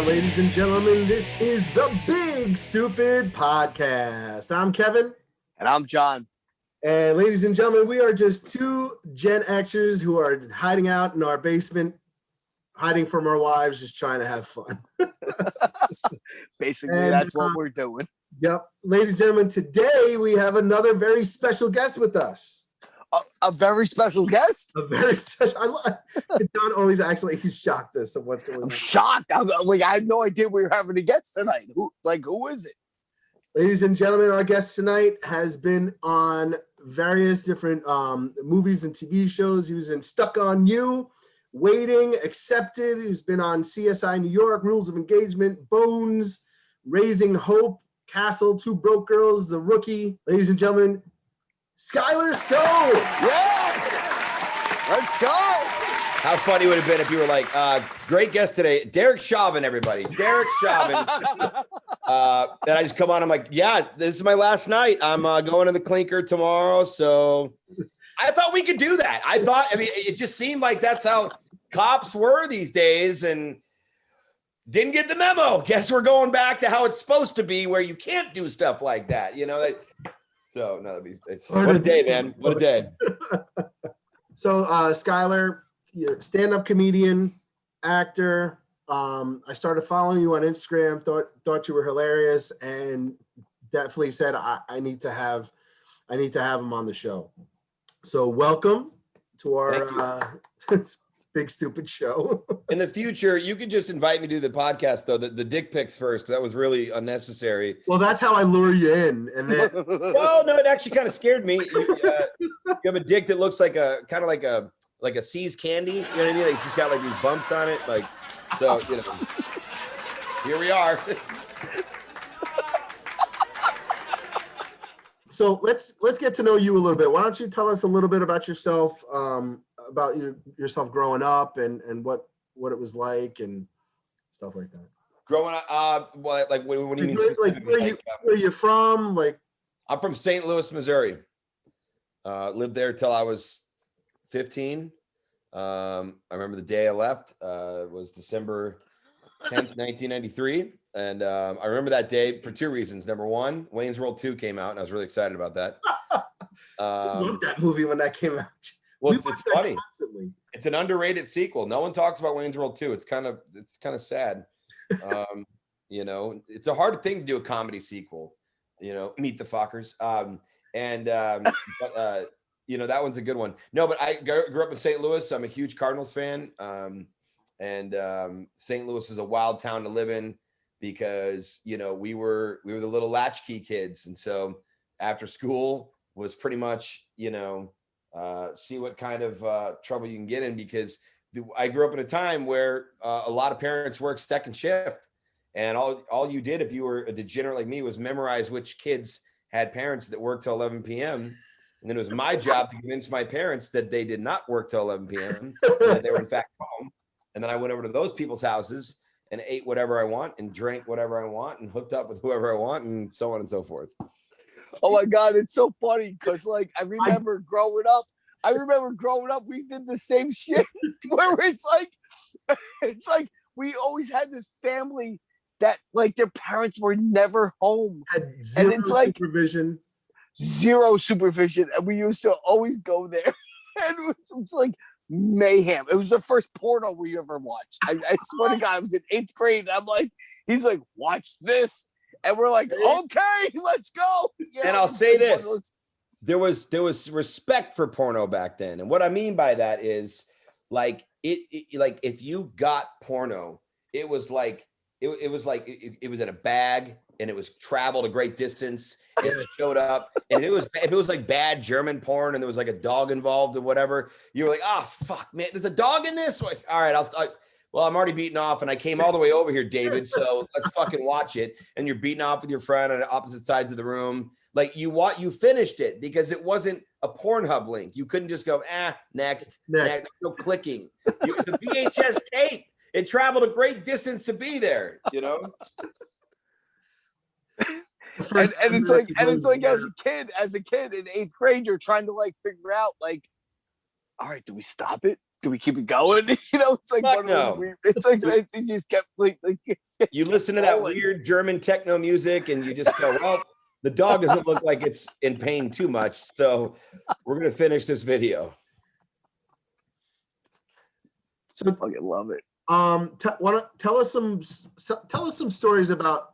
on, ladies and gentlemen? This is the Big Stupid Podcast. I'm Kevin. And I'm John. And ladies and gentlemen, we are just two Gen Xers who are hiding out in our basement, hiding from our wives, just trying to have fun. Basically, that's what we're doing. Yep. Ladies and gentlemen, today we have another very special guest with us. A very special guest? A very special. John always acts like he's shocked as to what's going on. I'm shocked. I had no idea we were having a guest tonight. Who is it? Ladies and gentlemen, our guest tonight has been on various different movies and TV shows. He was in Stuck on You, Waiting, Accepted. He's been on CSI New York, Rules of Engagement, Bones, Raising Hope, Castle, Two Broke Girls, The Rookie. Ladies and gentlemen, Skyler Stone. Yes! Let's go! How funny would it have been if you were like, great guest today, Derek Chauvin, everybody. Derek Chauvin. And I just come on, I'm like, yeah, this is my last night. I'm going to the Clinker tomorrow. So I thought we could do that. It just seemed like that's how cops were these days and didn't get the memo. Guess we're going back to how it's supposed to be where you can't do stuff like that. You know, so no, it's what a day, man. What a day. So Skyler, you're a stand-up comedian, actor. I started following you on Instagram, thought you were hilarious, and definitely said I need to have him on the show. So welcome to our Big Stupid Show. In the future, you could just invite me to the podcast, though. The dick pics first. That was really unnecessary. Well, that's how I lure you in, and then no, it actually kind of scared me. You have a dick that looks like a kind of like a C's candy. You know what I mean? Like it's just got like these bumps on it. Like, so you know, here we are. So let's get to know you a little bit. Why don't you tell us a little bit about yourself, about yourself growing up and what it was like and stuff like that. Growing up, what do you mean? Like where you from? Like, I'm from St. Louis, Missouri. Lived there till I was 15. I remember the day I left was December 10th, 1993. And I remember that day for two reasons. Number one, Wayne's World 2 came out, and I was really excited about that. I loved that movie when that came out. Well, it's funny. Constantly. It's an underrated sequel. No one talks about Wayne's World 2. It's kind of sad. You know, it's a hard thing to do a comedy sequel. You know, Meet the Fockers. You know, that one's a good one. No, but I grew up in St. Louis. I'm a huge Cardinals fan. And St. Louis is a wild town to live in because, you know, we were the little latchkey kids. And so after school was pretty much, you know, see what kind of trouble you can get in because I grew up in a time where a lot of parents worked second shift. And all you did if you were a degenerate like me was memorize which kids had parents that worked till 11 p.m. And then it was my job to convince my parents that they did not work till 11 p.m. and that they were in fact home. And then I went over to those people's houses and ate whatever I want and drank whatever I want and hooked up with whoever I want and so on and so forth. Oh my God, it's so funny because like I remember growing up, we did the same shit where it's like we always had this family that like their parents were never home. Had zero and it's like supervision. Zero supervision. And we used to always go there. And it was like mayhem. It was the first porno we ever watched. I swear to God, I was in 8th grade. And he's like, watch this. And we're like, okay, let's go. Yeah, and I'll say this. There was respect for porno back then. And what I mean by that is like like if you got porno, it was like it was like it was in a bag and it was traveled a great distance. It showed up and if it was like bad German porn and there was like a dog involved or whatever, you were like, oh fuck, man, there's a dog in this. All right, well, I'm already beaten off and I came all the way over here, David. So let's fucking watch it. And you're beating off with your friend on opposite sides of the room. Like you finished it because it wasn't a Pornhub link. You couldn't just go, next. No clicking. It was a VHS tape. It traveled a great distance to be there, you know? and it's like as a kid in 8th grade, you're trying to like figure out like, all right, do we stop it? Do we keep it going? You know, it's like Fuck no. It's like it just kept like You listen to that Rolling. weird German techno music and you just go, well, the dog doesn't look like it's in pain too much. So we're going to finish this video. So I fucking love it. tell us some stories about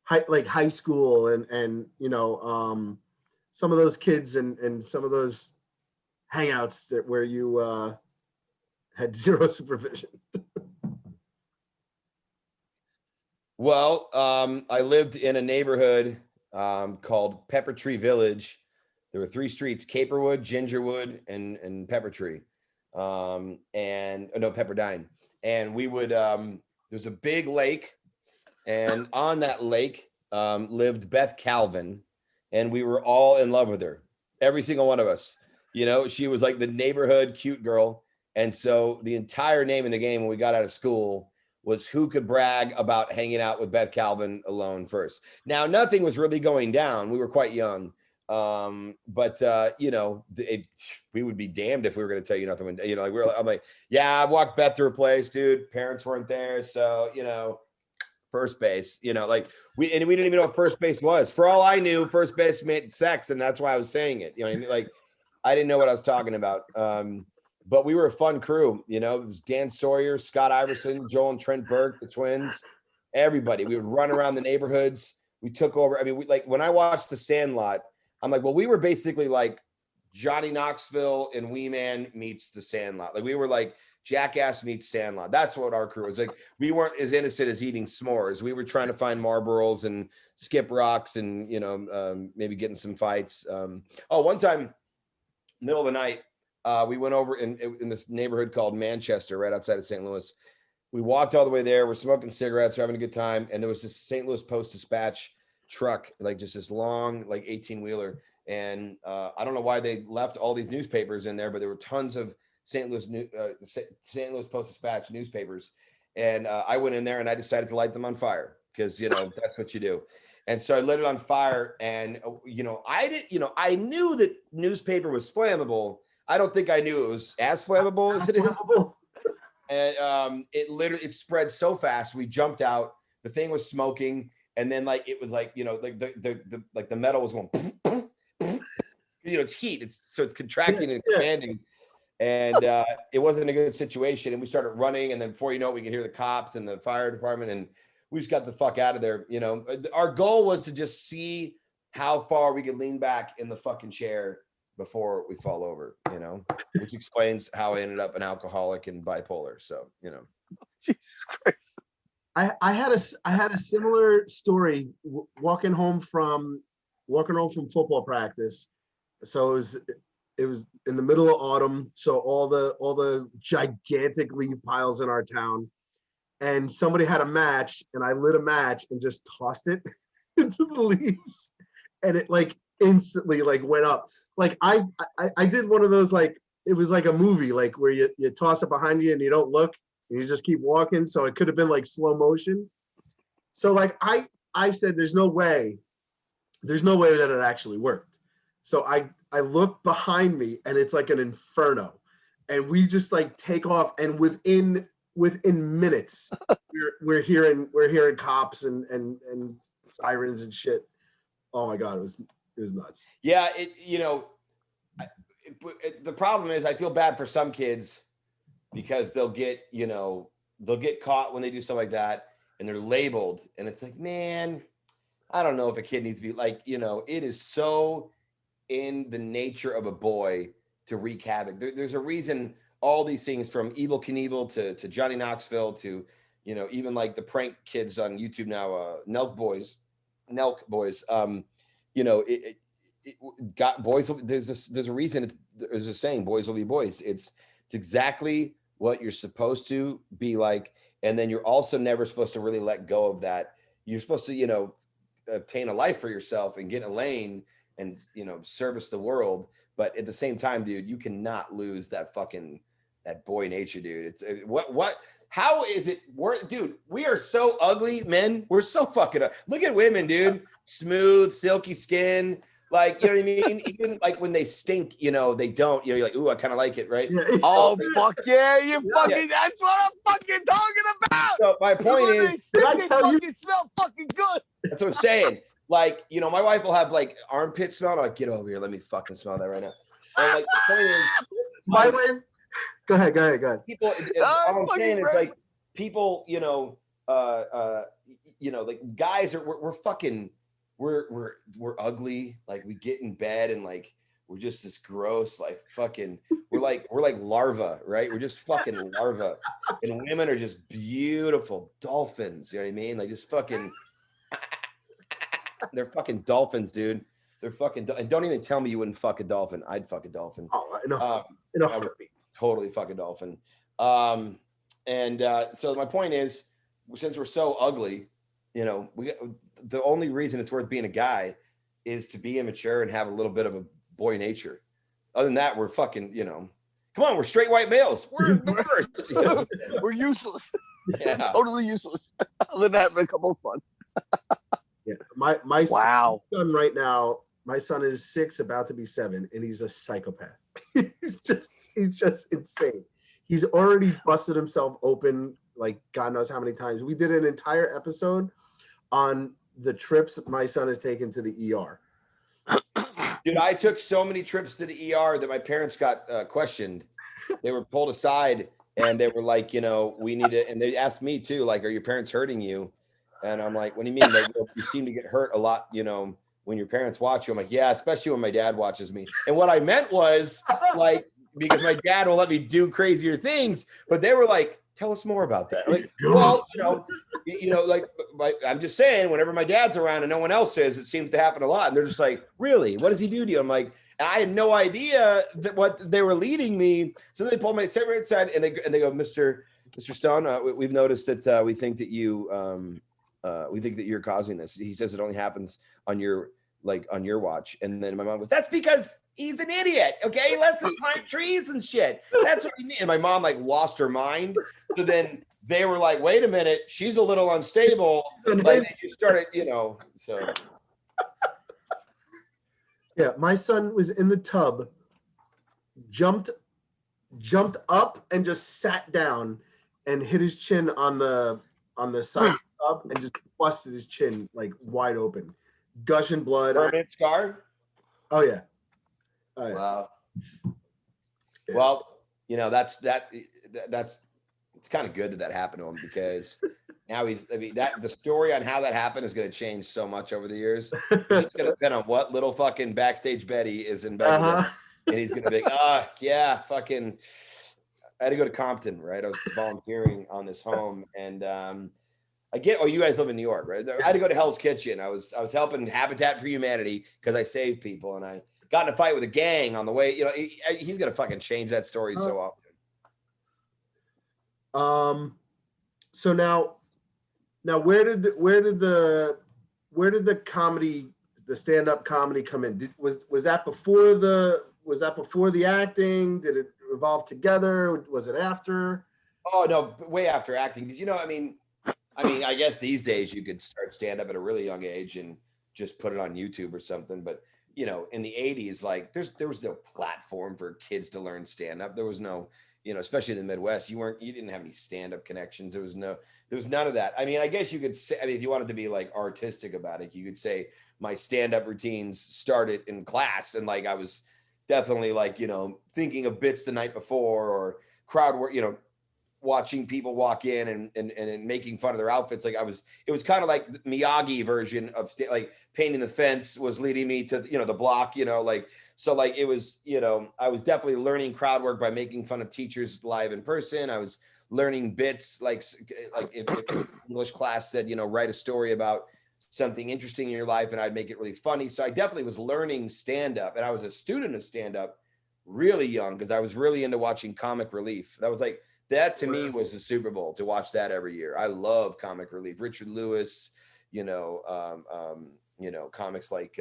high school and some of those kids and some of those hangouts where you had zero supervision. Well, I lived in a neighborhood called Pepper Tree Village. There were 3 streets: Caperwood, Gingerwood, and Pepper Tree. Pepperdine. And we would there's a big lake, and on that lake lived Beth Calvin, and we were all in love with her, every single one of us. She was like the neighborhood cute girl. And so the entire name in the game when we got out of school was who could brag about hanging out with Beth Calvin alone first. Now, nothing was really going down. We were quite young. We would be damned if we were going to tell you nothing. I'm like, yeah, I walked Beth to her place, dude. Parents weren't there. So, first base, we didn't even know what first base was. For all I knew, first base meant sex. And that's why I was saying it. You know what I mean? Like, I didn't know what I was talking about. But we were a fun crew. It was Dan Sawyer, Scott Iverson, Joel and Trent Burke, the twins, everybody. We would run around the neighborhoods. We took over. I mean, when I watched The Sandlot, I'm like, well, we were basically like Johnny Knoxville and Wee Man meets The Sandlot. Like we were like Jackass meets Sandlot. That's what our crew was like. We weren't as innocent as eating s'mores. We were trying to find Marlboros and skip rocks and, maybe getting some fights. One time, middle of the night, we went over in this neighborhood called Manchester, right outside of St. Louis. We walked all the way there. We're smoking cigarettes, we're having a good time. And there was this St. Louis Post-Dispatch truck, like just this long, like 18-wheeler. And I don't know why they left all these newspapers in there, but there were tons of St. Louis Post-Dispatch newspapers. And I went in there and I decided to light them on fire because, that's what you do. And so I lit it on fire. And, I knew that newspaper was flammable. I don't think I knew it was as flammable as it is. And it spread so fast. We jumped out. The thing was smoking, and then it was the metal was going. It's heat. It's contracting and expanding, and it wasn't a good situation. And we started running, and then before you know it, we could hear the cops and the fire department, and we just got the fuck out of there. Our goal was to just see how far we could lean back in the fucking chair before we fall over, which explains how I ended up an alcoholic and bipolar. So, Jesus Christ. I had a similar story walking home from football practice. So it was in the middle of autumn. So all the gigantic leaf piles in our town, and somebody had a match, and I lit a match and just tossed it into the leaves, and it instantly went up. I did one of those, it was like a movie, where you toss it behind you and you don't look and you just keep walking. So it could have been slow motion. So I said, there's no way that it actually worked. So I look behind me and it's like an inferno, and we just take off, and within minutes we're hearing cops and sirens and shit. Oh my God, it was nuts. Yeah, the problem is I feel bad for some kids because they'll get caught when they do stuff like that, and they're labeled, and it's like, man, I don't know if a kid needs to be it is so in the nature of a boy to wreak havoc. There's a reason all these things, from Evel Knievel to Johnny Knoxville to even the prank kids on YouTube now, Nelk Boys. Got boys. There's a reason. There's a saying, boys will be boys. It's exactly what you're supposed to be like. And then you're also never supposed to really let go of that. You're supposed to, obtain a life for yourself and get in a lane and, service the world. But at the same time, dude, you cannot lose that boy nature, dude. It's how is it? Dude, we are so ugly, men. We're so fucking up. Look at women, dude. Smooth, silky skin. Like, you know what I mean? Even like when they stink, you know, they don't, you know, you're like, ooh, I kind of like it, right? Yeah. Oh fuck yeah, you fucking Yeah. that's what I'm fucking talking about. So my point When is, they stink, I they tell you- fucking smell fucking good. that's what I'm saying. Like, you know, my wife will have like armpit smell. And I'm like, get over here. Let me fucking smell that right now. And like, the point is, My like, wife. Go ahead. people, Oh, all I'm fucking saying is right. like, people, you know, like guys are, we're fucking, we're ugly. Like we get in bed and like, we're just this gross, like fucking, we're like larvae, right? We're just fucking larvae. And women are just beautiful dolphins. You know what I mean? Like just fucking, they're fucking dolphins, dude. They're fucking, and don't even tell me you wouldn't fuck a dolphin. I'd fuck a dolphin. Oh, I know. I would totally fuck a dolphin. So my point is, since we're so ugly, you know, the only reason it's worth being a guy is to be immature and have a little bit of a boy nature. Other than that, we're fucking, you know, come on, we're straight white males. We're the worst. You know? We're useless. Yeah. Totally useless. Other than having a couple of fun. Yeah, my Wow. son right now. My son is 6, about to be 7, and he's a psychopath. he's just insane. He's already busted himself open like God knows how many times. We did an entire episode on the trips my son has taken to the ER. Dude, I took so many trips to the ER that my parents got questioned. They were pulled aside and they were like, you know, we need to, and they asked me too, like, are your parents hurting you? And I'm like, what do you mean? Like, you seem to get hurt a lot, you know, when your parents watch you. I'm like, yeah, especially when my dad watches me. And what I meant was like, because my dad will let me do crazier things, but they were like, tell us more about that. Like, well, you know, like I'm just saying, whenever my dad's around and no one else is, it seems to happen a lot. And they're just like, really? What does he do to you? I'm like, I had no idea that what they were leading me. So they pulled my right aside and they go, Mr. Stone, we've noticed that we think that you're causing this. He says it only happens on your watch. And then my mom goes, that's because he's an idiot. Okay. He lets him climb trees and shit. That's what he means. And my mom like lost her mind. So then they were like, wait a minute, she's a little unstable. Like they just started, you know, so. Yeah, my son was in the tub, jumped up and just sat down and hit his chin on the side of the tub and just busted his chin like wide open, gushing blood. Permanent scar? Oh yeah. Oh, yeah. Wow. Yeah. Well, you know, that's it's kind of good that happened to him because now the story on how that happened is going to change so much over the years. He's going to depend on what little fucking backstage Betty is in bed with him, and he's going to be like, yeah, fucking, I had to go to Compton, right? I was volunteering on this home, and you guys live in New York, right? I had to go to Hell's Kitchen. I was helping Habitat for Humanity because I saved people, and I got in a fight with a gang on the way. You know, he's going to fucking change that story so often. So now where did the comedy, the stand-up comedy come in? Was that before the acting? Did it evolve together? Was it after? Oh no, way after acting. Because, you know, I mean, I guess these days you could start stand-up at a really young age and just put it on YouTube or something. But, you know, in the 80s, like there was no platform for kids to learn stand-up. There was no, you know, especially in the Midwest, you didn't have any stand-up connections. There was none of that. I mean, I guess you could say, if you wanted to be like artistic about it, you could say my stand-up routines started in class. And like, I was definitely like, you know, thinking of bits the night before or crowd work, you know, watching people walk in and making fun of their outfits. Like it was kind of like the Miyagi version of like painting the fence was leading me to, you know, the block, you know, like, so like it was, you know, I was definitely learning crowd work by making fun of teachers live in person. I was learning bits like if English class said, you know, write a story about something interesting in your life and I'd make it really funny. So I definitely was learning stand-up, and I was a student of stand-up really young because I was really into watching Comic Relief. That to me was the Super Bowl, to watch that every year. I love Comic Relief, Richard Lewis, you know, comics like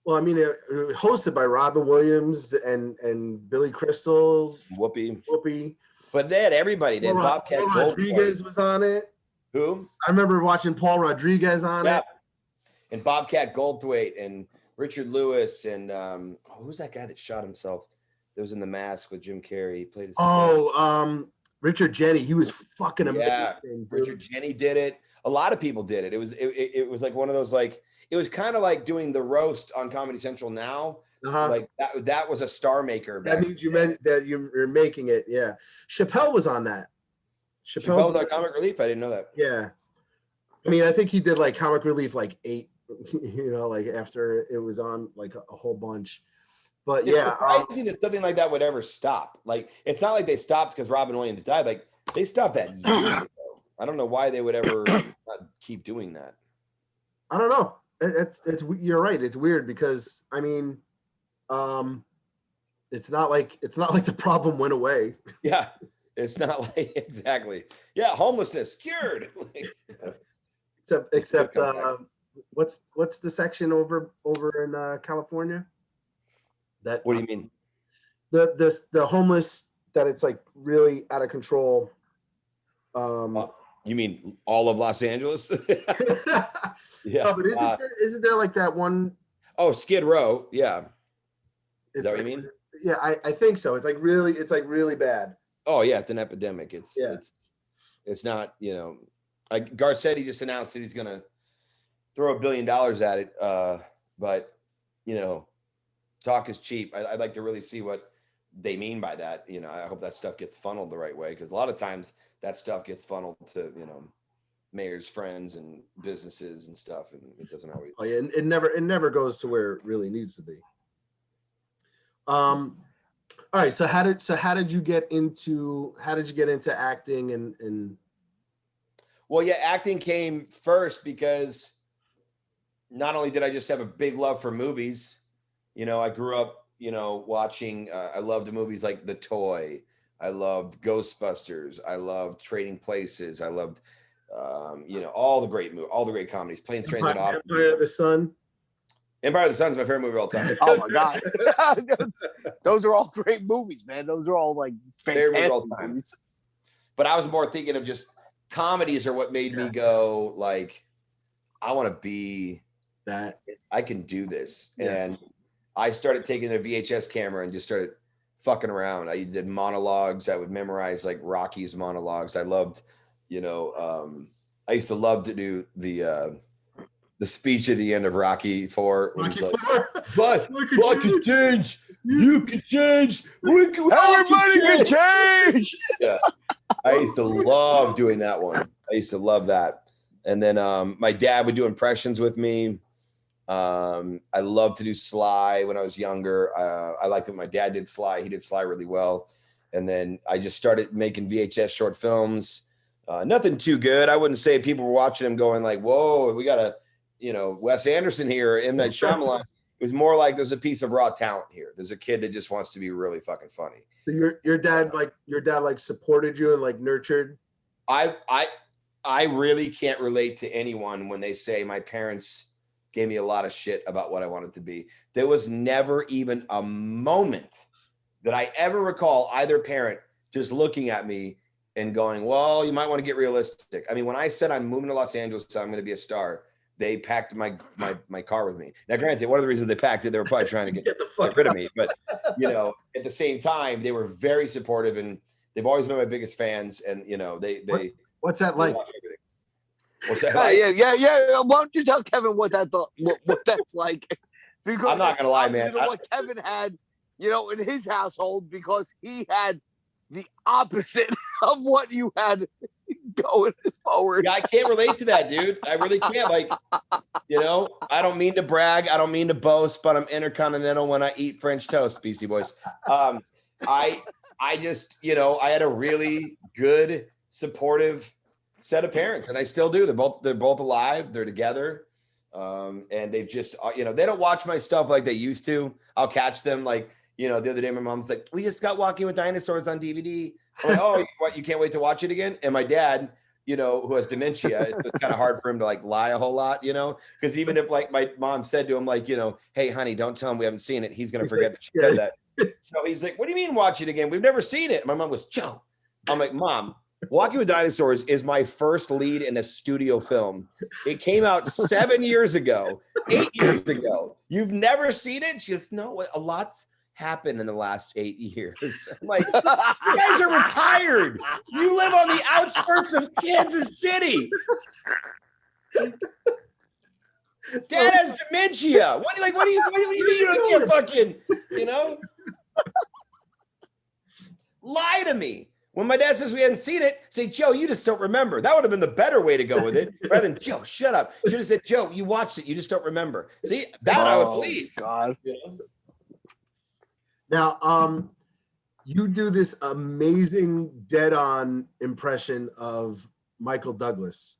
well, I mean, hosted by Robin Williams and Billy Crystal, Whoopi. But they had everybody. They had Bobcat Paul Rodriguez was on it. Who? I remember watching Paul Rodriguez on it. And Bobcat Goldthwait and Richard Lewis and who's that guy that shot himself? That was in The Mask with Jim Carrey. He played his Richard Jenny. He was fucking yeah, amazing. Dude. Richard Jenny did it. A lot of people did it. It was like one of those, like, it was kind of like doing the roast on Comedy Central now. Like that was a star maker. That means you meant that you're making it. Yeah. Chappelle was on that. Chappelle was on Comic Relief. I didn't know that. Yeah. I mean, I think he did like Comic Relief like 8, you know, like after it was on like a whole bunch. But it's yeah, surprising that something like that would ever stop. Like, it's not like they stopped because Robin Williams died. Like, they stopped that years ago. I don't know why they would ever not keep doing that. I don't know. It's you're right. It's weird because I mean, it's not like the problem went away. Yeah, it's not like exactly. Yeah, homelessness cured. except what's the section over in California? That what do you mean? The homeless, that it's like really out of control. You mean all of Los Angeles? Yeah. No, but isn't there like that one? Oh, Skid Row. Yeah. Is that like, what you mean? Yeah, I think so. It's like really bad. Oh yeah, it's an epidemic. It's not, you know, like Garcetti just announced that he's gonna throw $1 billion at it. But you know, talk is cheap. I'd like to really see what they mean by that. You know, I hope that stuff gets funneled the right way, because a lot of times that stuff gets funneled to, you know, mayor's friends and businesses and stuff, and it doesn't always. Oh yeah, it never goes to where it really needs to be. All right, so how did you get into acting and Well, yeah, acting came first because not only did I just have a big love for movies, you know, I grew up, you know, watching, I loved the movies like The Toy. I loved Ghostbusters. I loved Trading Places. I loved, you know, all the great comedies, Planes, Trains, and Automobiles. Empire of the Sun? Empire of the Sun is my favorite movie of all time. Oh my God. Those are all great movies, man. Those are all like fantastic movies. But I was more thinking of just comedies are what made me go like, I want to be that. I can do this. Yeah. And I started taking the VHS camera and just started fucking around. I did monologues. I would memorize like Rocky's monologues. I loved, you know, I used to love to do the speech at the end of Rocky IV. Like, but I can change. You can change. Everybody can change. Yeah. I used to love doing that one. I used to love that. And then my dad would do impressions with me. I loved to do Sly when I was younger. I liked it when my dad did Sly. He did Sly really well. And then I just started making VHS short films. Nothing too good. I wouldn't say people were watching them going like, whoa, we got a, you know, Wes Anderson here, M. Night Shyamalan. It was more like there's a piece of raw talent here. There's a kid that just wants to be really fucking funny. So your dad supported you and like nurtured? I really can't relate to anyone when they say my parents gave me a lot of shit about what I wanted to be. There was never even a moment that I ever recall either parent just looking at me and going, well, you might want to get realistic. I mean, when I said I'm moving to Los Angeles, so I'm going to be a star, they packed my car with me. Now, granted, one of the reasons they packed it, they were probably trying to get rid of me. But, you know, at the same time, they were very supportive, and they've always been my biggest fans. And, you know, what's that like? What's that like? Yeah. Why don't you tell Kevin what that's like? Because I'm not gonna lie, man. What Kevin had, you know, in his household, because he had the opposite of what you had going forward. Yeah, I can't relate to that, dude. I really can't. Like, you know, I don't mean to brag, I don't mean to boast, but I'm intercontinental when I eat French toast, Beastie Boys. I just, you know, I had a really good, supportive set of parents, and I still do. They're both alive. They're together, and they've just, you know, they don't watch my stuff like they used to. I'll catch them like, you know, the other day my mom's like, we just got Walking with Dinosaurs on DVD. I'm like, oh, what, you can't wait to watch it again? And my dad, you know, who has dementia, it's kind of hard for him to like lie a whole lot, you know, because even if like my mom said to him, like, you know, hey, honey, don't tell him we haven't seen it, he's going to forget that she said that. So he's like, what do you mean watch it again? We've never seen it. My mom goes, Joe. I'm like, Mom, Walking with Dinosaurs is my first lead in a studio film. It came out 7 years ago, 8 years ago. You've never seen it? She goes, no, a lot's happened in the last 8 years. I'm like, you guys are retired. You live on the outskirts of Kansas City. Dad has dementia. What do you mean you don't get fucking, lie to me. When my dad says we hadn't seen it, say, Joe, you just don't remember. That would have been the better way to go with it. Rather than, Joe, shut up. Should have said, Joe, you watched it. You just don't remember. See, that I would believe. God. Now, you do this amazing dead-on impression of Michael Douglas.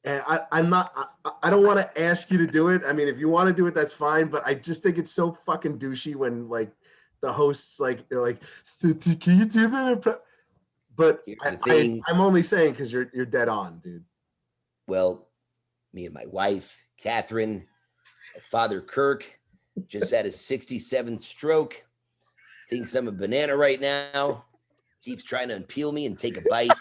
And I don't want to ask you to do it. I mean, if you want to do it, that's fine. But I just think it's so fucking douchey when like the hosts like, can you do that? But I'm only saying because you're dead on, dude. Well, me and my wife, Catherine, my father, Kirk, just had his 67th stroke. Thinks I'm a banana right now. Keeps trying to unpeel me and take a bite.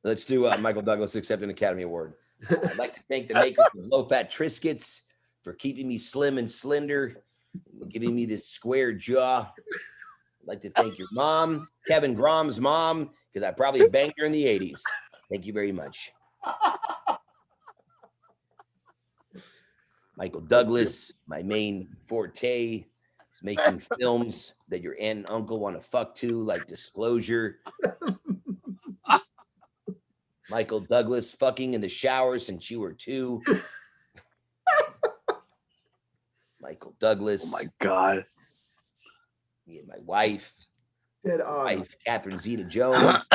Let's do Michael Douglas accept an Academy Award. I'd like to thank the makers of low-fat Triscuits for keeping me slim and slender, and giving me this square jaw. I'd like to thank your mom, Kevin Grom's mom, because I probably banged her in the 80s. Thank you very much. Michael Douglas, my main forte is making films that your aunt and uncle want to fuck to, like Disclosure. Michael Douglas fucking in the shower since you were 2. Michael Douglas. Oh my God. Me and my wife. Dead on. Wife, Catherine Zeta-Jones.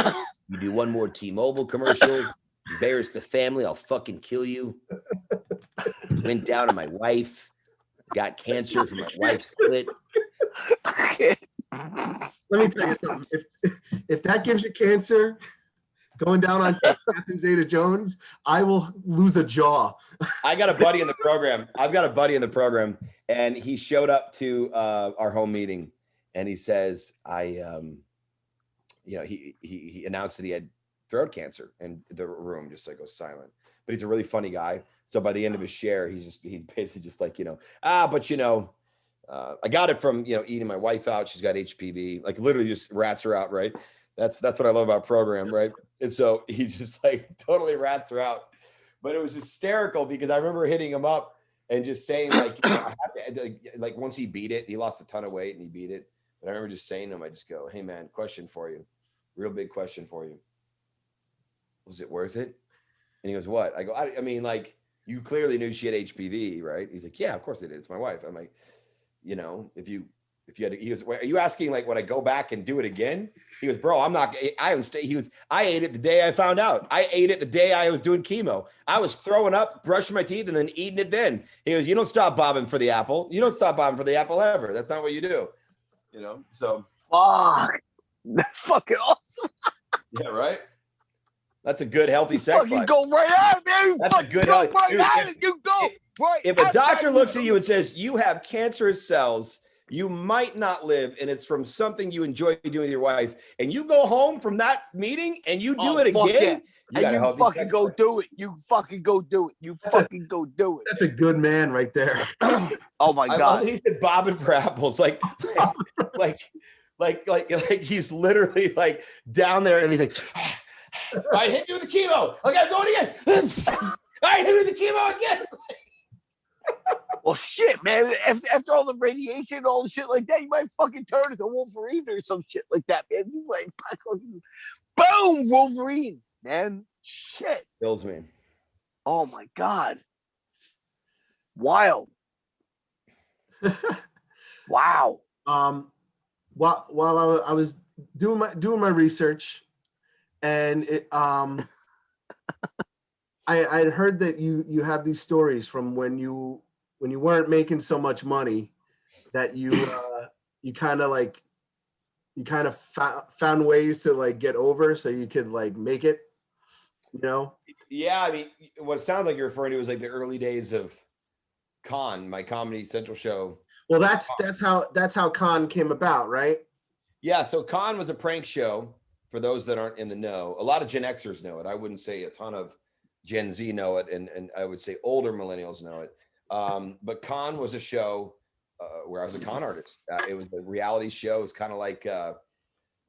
You do one more T-Mobile commercial. Embarrass the family. I'll fucking kill you. Went down on my wife. Got cancer from my wife's clit. Let me tell you something. If that gives you cancer, going down on Catherine Zeta-Jones, I will lose a jaw. I got a buddy in the program. I've got a buddy in the program, and he showed up to our home meeting, and he says, he announced that he had throat cancer, and the room just like goes silent. But he's a really funny guy. So by the end of his share, he's basically just like, I got it from, eating my wife out. She's got HPV, like literally just rats her out. Right. That's what I love about program. Right. And so he just like totally rats her out, but it was hysterical because I remember hitting him up and just saying like, like once he beat it, he lost a ton of weight and he beat it. But I remember just saying to him, I just go, hey man, question for you. Real big question for you. Was it worth it? And he goes, what? I go, I mean, like, you clearly knew she had HPV, right? He's like, yeah, of course I did. It's my wife. I'm like, if you had to, he goes, are you asking like, would I go back and do it again? He goes, bro, I ate it the day I found out. I ate it the day I was doing chemo. I was throwing up, brushing my teeth, and then eating it then. He goes, you don't stop bobbing for the apple. You don't stop bobbing for the apple ever. That's not what you do. So. Fuck. That's fucking awesome. Yeah, right? That's a good, healthy sex life. Go right at it, man. That's a good, go healthy. right Dude, at it. You go right. If a doctor looks at you and says you have cancerous cells, you might not live, and it's from something you enjoy doing with your wife, and you go home from that meeting and you do it again, you fucking go do it. You fucking go do it. You fucking go do it. That's a good man right there. Oh my God. He said bobbing for apples, like he's literally like down there, and he's like. I hit you with the chemo. Okay, I'm going again. I hit you with the chemo again. Well, shit, man. After all the radiation and all the shit like that, you might fucking turn into Wolverine or some shit like that, man. You like, boom, Wolverine, man. Shit. Kills me. Oh my God. Wild. Wow. While I was doing my research. And I had heard that you have these stories from when you weren't making so much money that you kind of found ways to like get over so you could like make it, Yeah, I mean, what it sounds like you're referring to is like the early days of my Comedy Central show. Well, that's how Con came about, right? Yeah, so Con was a prank show for those that aren't in the know. A lot of Gen Xers know it. I wouldn't say a ton of Gen Z know it, and I would say older millennials know it. But Con was a show where I was a con artist. It was a reality show. It was kind of like a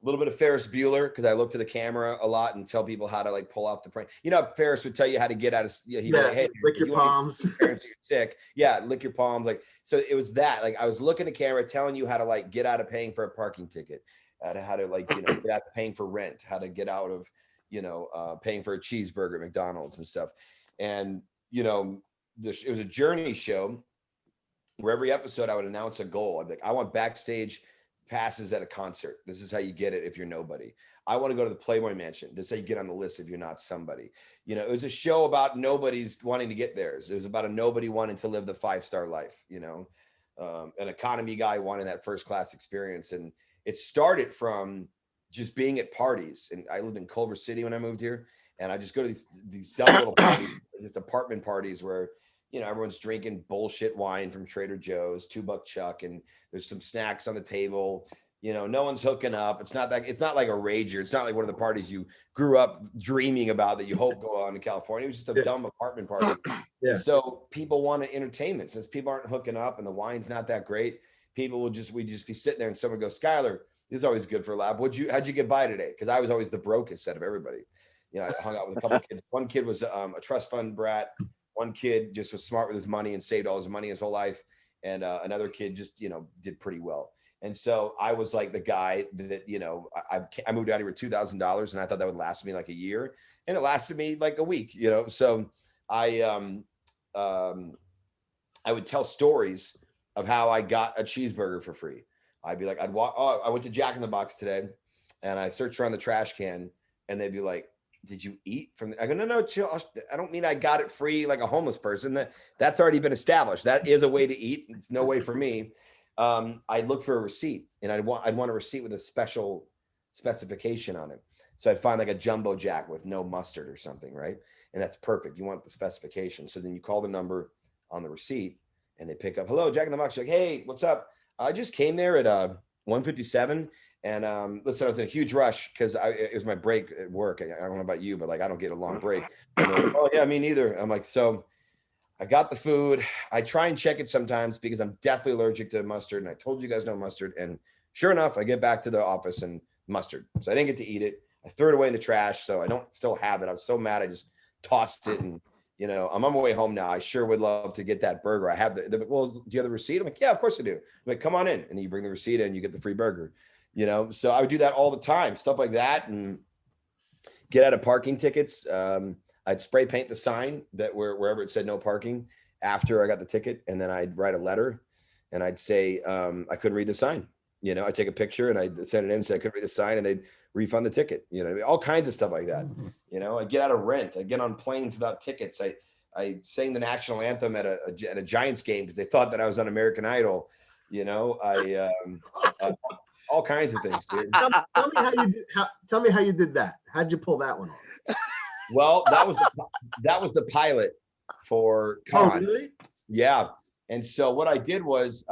little bit of Ferris Bueller because I look to the camera a lot and tell people how to like pull off the prank. You know, Ferris would tell you how to get out of. You know, he'd be like, "Hey, lick your palms. You're sick. Yeah, lick your palms." Like, so it was that. Like, I was looking at the camera, telling you how to like get out of paying for a parking ticket, how to like get out of paying for rent, how to get out of paying for a cheeseburger at McDonald's and stuff. And it was a journey show where every episode I would announce a goal. I'd be like, I want backstage passes at a concert. This is how you get it if you're nobody. I want to go to the Playboy Mansion. This is how you get on the list if you're not somebody. It was a show about nobody's wanting to get theirs. It was about a nobody wanting to live the 5-star life, an economy guy wanting that first class experience. And it started from just being at parties. And I lived in Culver City when I moved here. And I just go to these dumb little parties, just apartment parties where everyone's drinking bullshit wine from Trader Joe's, $2 Chuck, and there's some snacks on the table. No one's hooking up. It's not like a rager. It's not like one of the parties you grew up dreaming about that you hope go on in California. It was just a dumb apartment party. Yeah. So people wanted entertainment. Since people aren't hooking up and the wine's not that great, we'd just be sitting there and someone goes, Skyler, this is always good for a laugh. How'd you get by today? Because I was always the brokest out of everybody. I hung out with a couple of kids. One kid was a trust fund brat. One kid just was smart with his money and saved all his money his whole life. And another kid just, did pretty well. And so I was like the guy that, I moved out here with $2,000 and I thought that would last me like a year, and it lasted me like a week, So I would tell stories of how I got a cheeseburger for free. I'd be like, I went to Jack in the Box today and I searched around the trash can and they'd be like, did you eat from I go, no, chill. I don't mean I got it free like a homeless person. That's already been established. That is a way to eat. It's no way for me. I'd look for a receipt and I'd want a receipt with a special specification on it. So I'd find like a jumbo jack with no mustard or something, right? And that's perfect. You want the specification. So then you call the number on the receipt and they pick up, hello, Jack in the Box. You're like, hey, what's up? I just came there at 157. And listen, I was in a huge rush because it was my break at work. I don't know about you, but like I don't get a long break. Like, oh yeah, me neither. I'm like, so I got the food. I try and check it sometimes because I'm deathly allergic to mustard. And I told you guys no mustard. And sure enough, I get back to the office and mustard. So I didn't get to eat it. I threw it away in the trash. So I don't still have it. I was so mad. I just tossed it. And I'm on my way home now. I sure would love to get that burger. I have well, do you have the receipt? I'm like, yeah, of course I do. I'm like, come on in. And then you bring the receipt in, you get the free burger. So I would do that all the time, stuff like that, and get out of parking tickets. I'd spray paint the sign that wherever it said no parking after I got the ticket. And then I'd write a letter and I'd say, I couldn't read the sign. I'd take a picture and I'd send it in, say I couldn't read the sign, and they'd refund the ticket, all kinds of stuff like that. I'd get out of rent. I'd get on planes without tickets. I sang the national anthem at a Giants game because they thought that I was on American Idol. All kinds of things, dude. Tell me how you did that. How'd you pull that one off? Well, that was the pilot for Con. Oh, really? Yeah. And so what I did was,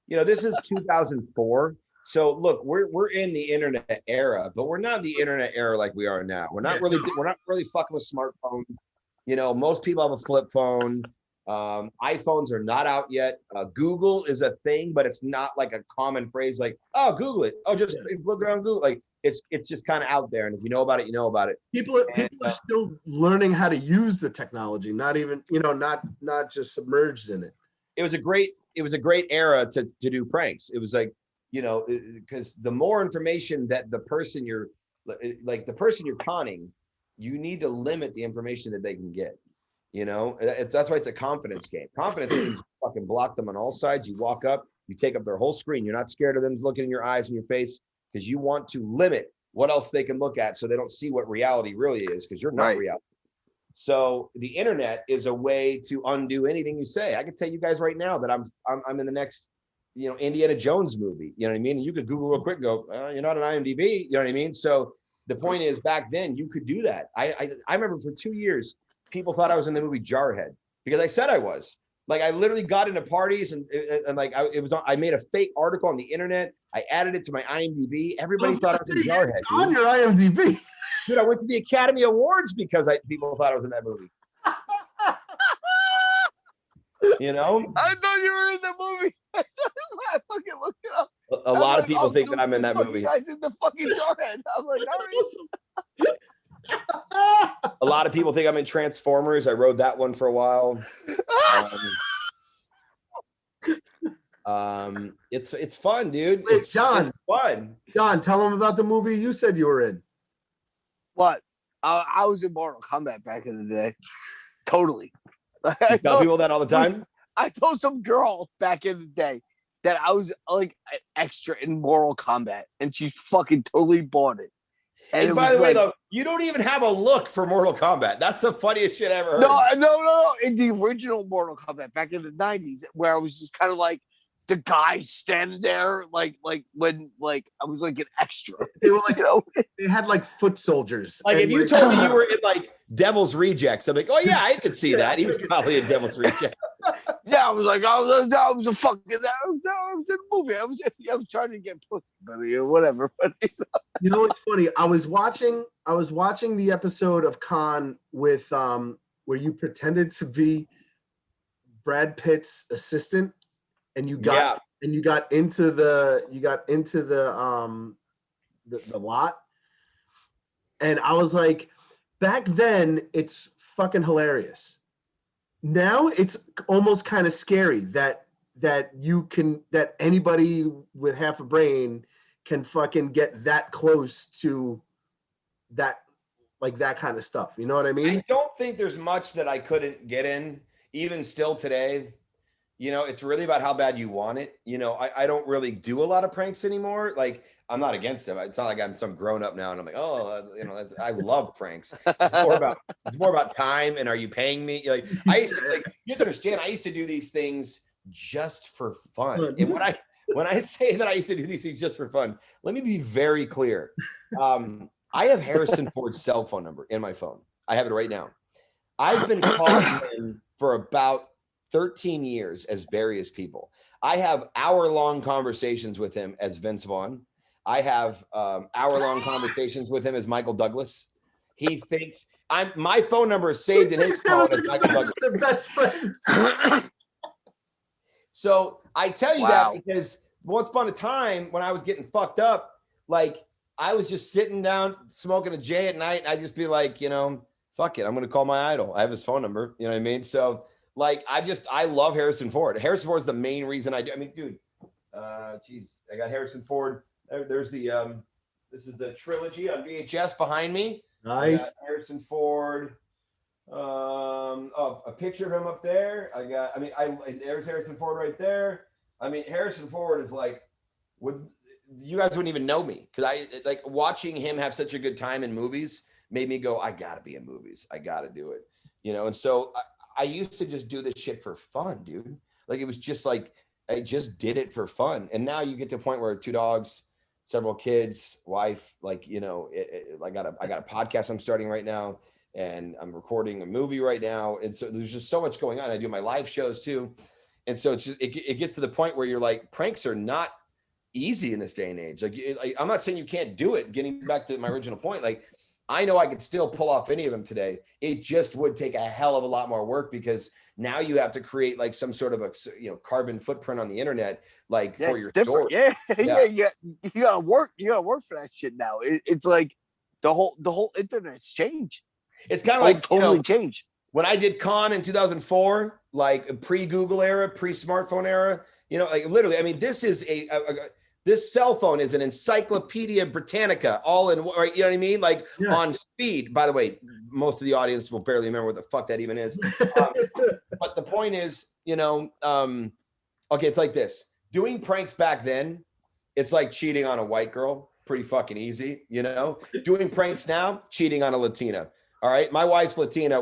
this is 2004. So look, we're in the internet era, but we're not the internet era like we are now. We're not really fucking with smartphones. Most people have a flip phone. iPhones are not out yet. Google is a thing, but it's not like a common phrase like, oh, Google it. Oh, just look around Google. Like it's just kind of out there. And if you know about it, you know about it. People are still learning how to use the technology, not even, not just submerged in it. It was a great era to do pranks. It was like, because the more information that the person you're conning, you need to limit the information that they can get. That's why it's a confidence game. Confidence is you fucking block them on all sides. You walk up, you take up their whole screen. You're not scared of them looking in your eyes and your face because you want to limit what else they can look at so they don't see what reality really is because you're not reality. So the internet is a way to undo anything you say. I can tell you guys right now that I'm in the next, Indiana Jones movie. You know what I mean? And you could Google real quick and go, you're not an IMDb. You know what I mean? So the point is back then you could do that. I remember for 2 years, people thought I was in the movie Jarhead because I said I was. Like I literally got into parties and like I made a fake article on the internet. I added it to my IMDb. Everybody thought I was a jarhead. On your IMDb. Dude, I went to the Academy Awards because people thought I was in that movie. You know? I thought you were in the movie. I fucking looked it up. A lot of people think that I'm in that movie. Guys in the fucking jarhead. I'm like, all right. A lot of people think I'm in Transformers. I rode that one for a while. It's fun, dude. Wait, It's John. fun. John, tell them about the movie you said you were in. What? I was in Mortal Kombat back in the day. Totally. You tell people that all the time? I told some girl back in the day that I was like an extra in Mortal Kombat, and she fucking totally bought it. And by the way, though, you don't even have a look for Mortal Kombat. That's the funniest shit I ever heard. No. In the original Mortal Kombat back in the 90s, where I was just kind of like the guy standing there, like when I was like an extra. They were like, they had like foot soldiers. Like if you told me you were in like Devil's Rejects, I'm like, oh yeah, I could see that. He was probably in Devil's Rejects. Yeah, I was like, I was in a movie. I was trying to get pussy, but whatever. But you know what's funny? I was watching the episode of Con with where you pretended to be Brad Pitt's assistant, and you got into the lot, and I was like, back then it's fucking hilarious. Now it's almost kind of scary that anybody with half a brain can fucking get that close to that, like that kind of stuff. You know what I mean? I don't think there's much that I couldn't get in, even still today. You know, it's really about how bad you want it. You know, I don't really do a lot of pranks anymore. Like, I'm not against them. It's not like I'm some grown up now and I'm like, oh, you know, I love pranks. It's more about time and are you paying me? Like, you have to understand, I used to do these things just for fun. And when I say that I used to do these things just for fun, let me be very clear. I have Harrison Ford's cell phone number in my phone. I have it right now. I've been calling him for about 13 years as various people. I have hour-long conversations with him as Vince Vaughn. I have hour-long conversations with him as Michael Douglas. He thinks my phone number is saved in his phone as Michael Douglas. The best friends. So I tell you that because once upon a time when I was getting fucked up, like I was just sitting down smoking a J at night. And I'd just be like, you know, fuck it. I'm going to call my idol. I have his phone number. You know what I mean? So like, I love Harrison Ford. Harrison Ford is the main reason I do. I mean, dude, geez, I got Harrison Ford. There's the, this is the trilogy on VHS behind me. Nice. Harrison Ford. A picture of him up there. There's Harrison Ford right there. I mean, Harrison Ford is like, you guys wouldn't even know me because I like watching him have such a good time in movies made me go, I gotta be in movies. I gotta do it, you know. And so I used to just do this shit for fun, dude. Like it was just like I just did it for fun. And now you get to a point where 2 dogs, several kids, wife, like you know, I got a podcast I'm starting right now. And I'm recording a movie right now. And so there's just so much going on. I do my live shows too. And so it's just, it gets to the point where you're like, pranks are not easy in this day and age. Like, I'm not saying you can't do it. Getting back to my original point, like, I know I could still pull off any of them today. It just would take a hell of a lot more work because now you have to create like some sort of a, you know, carbon footprint on the internet, like for your story. Yeah. You gotta work for that shit now. It's like the whole internet's changed. It's kind of like totally changed. When I did Con in 2004, like pre-Google era, pre-smartphone era, you know, like literally, I mean, this is this cell phone is an Encyclopedia Britannica all in, right? You know what I mean? Like on speed. By the way, most of the audience will barely remember what the fuck that even is. But the point is, you know, okay, it's like this. Doing pranks back then, it's like cheating on a white girl. Pretty fucking easy, you know? Doing pranks now, cheating on a Latina. All right. My wife's Latina.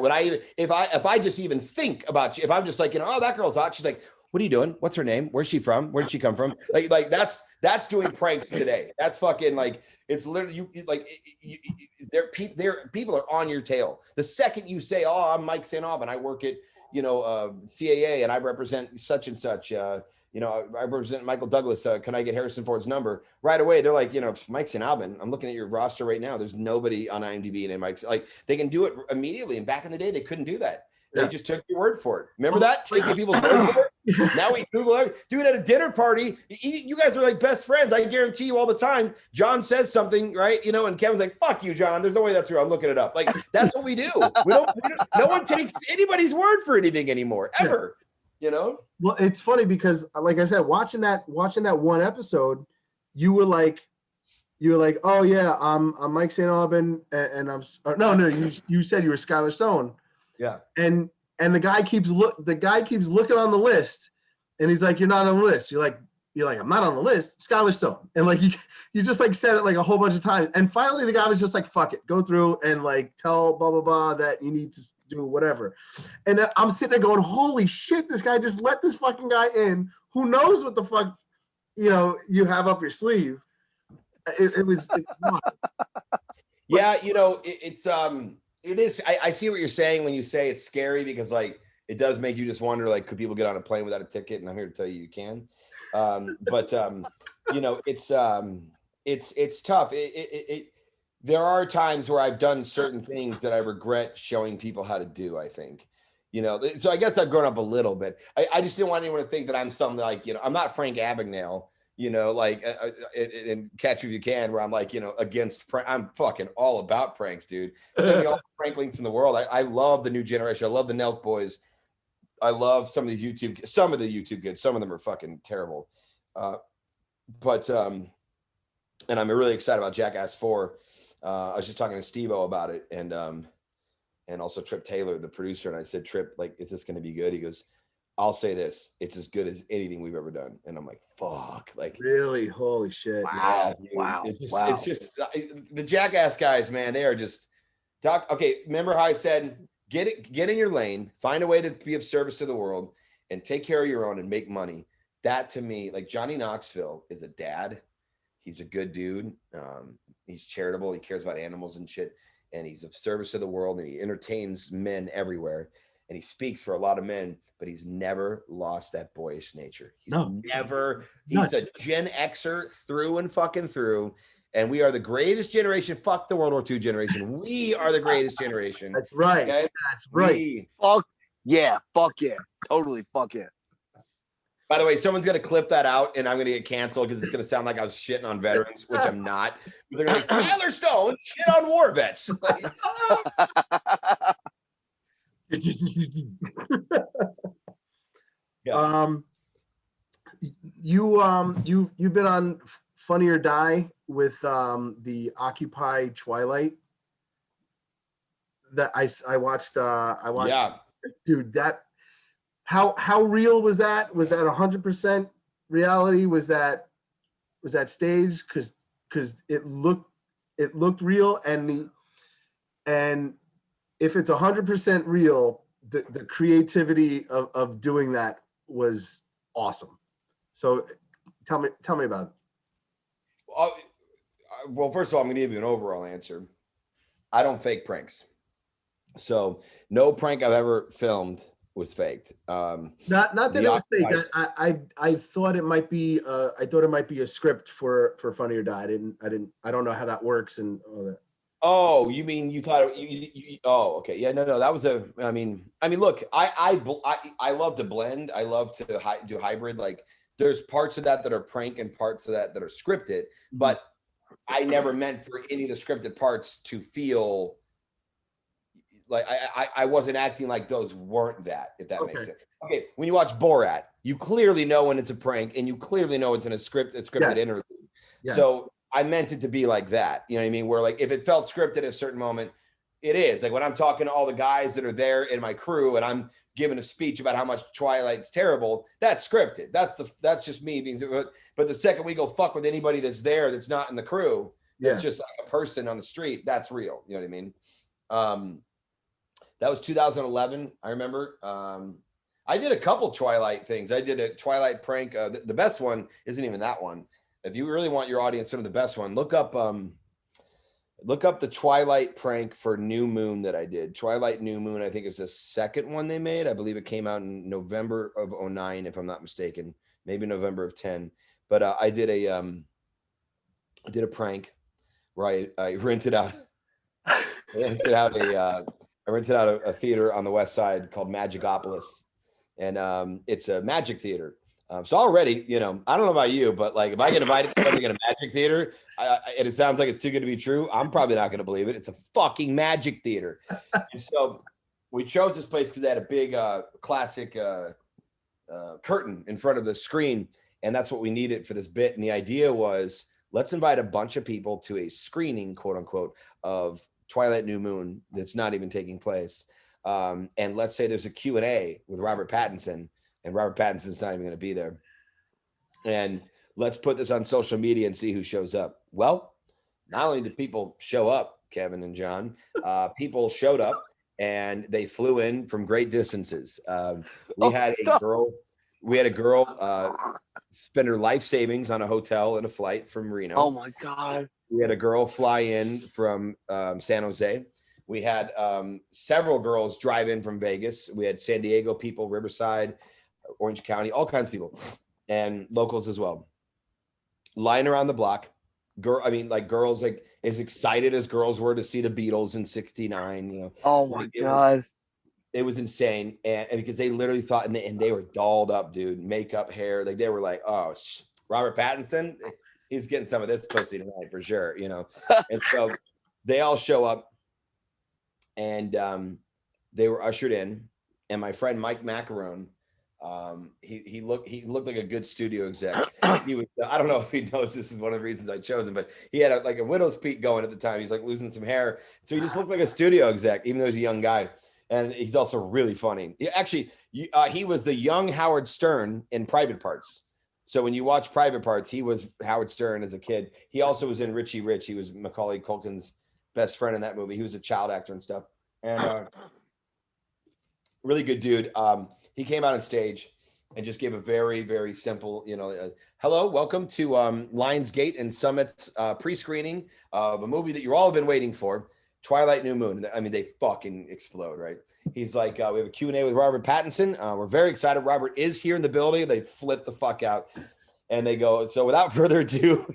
If I just even think about you, if I'm just like, you know, oh, that girl's hot. She's like, what are you doing? What's her name? Where's she from? Where did she come from? Like that's doing pranks today. That's fucking like, it's literally people are on your tail. The second you say, oh, I'm Mike St. Aubin, I work at, CAA and I represent such and such. I represent Michael Douglas. Can I get Harrison Ford's number right away? They're like, Mike St. Albin. I'm looking at your roster right now. There's nobody on IMDb named Mike. Like they can do it immediately. And back in the day, they couldn't do that. They just took your word for it. Remember that? Taking people's word for it. Now we Google it. Do it at a dinner party. You guys are like best friends. I guarantee you all the time. John says something, right? And Kevin's like, "Fuck you, John. There's no way that's true. I'm looking it up." Like that's what we do. No one takes anybody's word for anything anymore, ever. Well, it's funny because, like I said, watching that one episode, you were like, "Oh yeah, I'm Mike St. Albin, and I'm you said you were Skyler Stone." Yeah. And the guy keeps looking on the list, and he's like, "You're not on the list." You're like, "I'm not on the list." Skyler Stone. And like you just like said it like a whole bunch of times. And finally the guy was just like, "Fuck it. Go through and like tell blah blah blah that you need to do whatever." And I'm sitting there going, "Holy shit, this guy just let this fucking guy in. Who knows what the fuck you have up your sleeve." It was Yeah, it is. I see what you're saying when you say it's scary because like it does make you just wonder like could people get on a plane without a ticket? And I'm here to tell you you can. But it's tough. There are times where I've done certain things that I regret showing people how to do. I think, so I guess I've grown up a little bit. I just didn't want anyone to think that I'm something like I'm not Frank Abagnale. And Catch Me If You Can, where I'm like, against I'm fucking all about pranks, dude. Send me all the prank links in the world. I love the new generation. I love the Nelk boys. I love some of the YouTube kids. Some of them are fucking terrible. And I'm really excited about Jackass 4. I was just talking to Steve-O about it and also Trip Taylor, the producer. And I said, Trip, like, is this going to be good? He goes, I'll say this, it's as good as anything we've ever done. And I'm like, fuck, like really, holy shit. Wow. Yeah, Wow. It's just the Jackass guys, man, they are just okay. Remember how I said, get in your lane, find a way to be of service to the world and take care of your own and make money. That to me, like Johnny Knoxville is a dad. He's a good dude. He's charitable. He cares about animals and shit. And he's of service to the world and he entertains men everywhere. And he speaks for a lot of men, but he's never lost that boyish nature. He's a Gen Xer through and fucking through. And we are the greatest generation. Fuck the World War II generation. We are the greatest generation. That's right. Okay? That's right. Fuck yeah. Totally fuck yeah. By the way, someone's going to clip that out and I'm going to get canceled because it's going to sound like I was shitting on veterans, which I'm not. But they're going to be like, Skyler Stone shit on war vets. Yeah. You've been on Funny or Die with the Occupy Twilight that I watched. Yeah, dude, that how real was that? Was that 100% reality? Was that staged? Because it looked real and if it's 100% real, the creativity of doing that was awesome. So tell me about it. Well, first of all, I'm going to give you an overall answer. I don't fake pranks. So no prank I've ever filmed was faked. Not that it was fake. I thought it might be a script for Funny or Die. I don't know how that works and all that. Oh, you mean you thought you oh, okay. Yeah, no, that was I mean, look, I love to blend. I love to do hybrid. Like there's parts of that are prank and parts of that are scripted, but I never meant for any of the scripted parts to feel like I wasn't acting like those weren't that, if that makes sense. Okay, when you watch Borat, you clearly know when it's a prank and you clearly know it's in a scripted interview. Yes. So I meant it to be like that. You know what I mean? Where like if it felt scripted at a certain moment, it is. Like when I'm talking to all the guys that are there in my crew and I'm giving a speech about how much Twilight's terrible, that's scripted. That's just me being, but the second we go fuck with anybody that's there that's not in the crew, it's just like a person on the street, that's real. You know what I mean? That was 2011. I remember. I did a couple Twilight things. I did a Twilight prank. The best one isn't even that one. If you really want your audience to know the best one, look up Look up the Twilight prank for New Moon that I did. Twilight New Moon, I think, is the second one they made. I believe it came out in November of 09, if I'm not mistaken, maybe November of 10. But I did a prank where I rented out a theater on the west side called Magicopolis, and it's a magic theater. So already, I don't know about you, but like if I get invited to something at a magic theater, and it sounds like it's too good to be true, I'm probably not going to believe it. It's a fucking magic theater. And so we chose this place because they had a big classic curtain in front of the screen, and that's what we needed for this bit. And the idea was, let's invite a bunch of people to a screening, quote unquote, of Twilight New Moon that's not even taking place. And let's say there's a Q&A with Robert Pattinson, and Robert Pattinson's not even going to be there. And let's put this on social media and see who shows up. Well, not only did people show up, Kevin and John, people showed up and they flew in from great distances. We had a girl spend her life savings on a hotel and a flight from Reno. Oh my God. We had a girl fly in from San Jose. We had several girls drive in from Vegas. We had San Diego people, Riverside, Orange County, all kinds of people, and locals as well. Lying around the block, girls like as excited as girls were to see the Beatles in '69. Oh my God. It was insane, and because they literally thought, and they were dolled up, dude, makeup, hair, like they were like, oh, Robert Pattinson, he's getting some of this pussy tonight for sure, And so they all show up, and they were ushered in, and my friend Mike Macarone, he looked like a good studio exec. He was, I don't know if he knows this is one of the reasons I chose him, but he had a widow's peak going at the time. He's like losing some hair, so he just looked like a studio exec, even though he's a young guy. And he's also really funny. He was the young Howard Stern in Private Parts. So when you watch Private Parts, he was Howard Stern as a kid. He also was in Richie Rich. He was Macaulay Culkin's best friend in that movie. He was a child actor and stuff. And really good dude. He came out on stage and just gave a very, very simple, hello, welcome to Lionsgate and Summit's pre-screening of a movie that you all have been waiting for, Twilight New Moon. I mean, they fucking explode, right? He's like, we have a Q&A with Robert Pattinson. We're very excited. Robert is here in the building. They flip the fuck out and they go, so without further ado,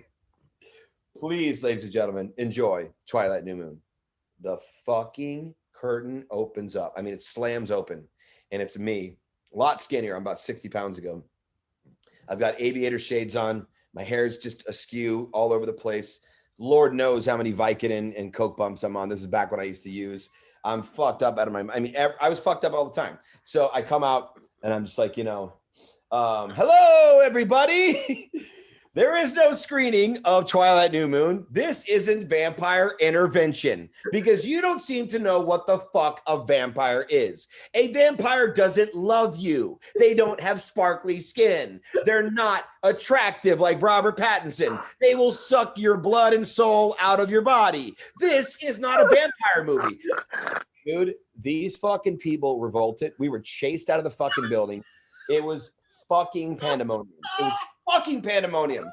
please, ladies and gentlemen, enjoy Twilight New Moon. The fucking curtain opens up. I mean, it slams open and it's me, a lot skinnier. I'm about 60 pounds ago. I've got aviator shades on. My hair's just askew all over the place. Lord knows how many Vicodin and Coke bumps I'm on. This is back when I used to use. I'm fucked up out of my, I was fucked up all the time. So I come out and I'm just like, hello, everybody. There is no screening of Twilight New Moon. This isn't vampire intervention because you don't seem to know what the fuck a vampire is. A vampire doesn't love you. They don't have sparkly skin. They're not attractive like Robert Pattinson. They will suck your blood and soul out of your body. This is not a vampire movie. Dude, these fucking people revolted. We were chased out of the fucking building. It was fucking pandemonium. It was fucking pandemonium.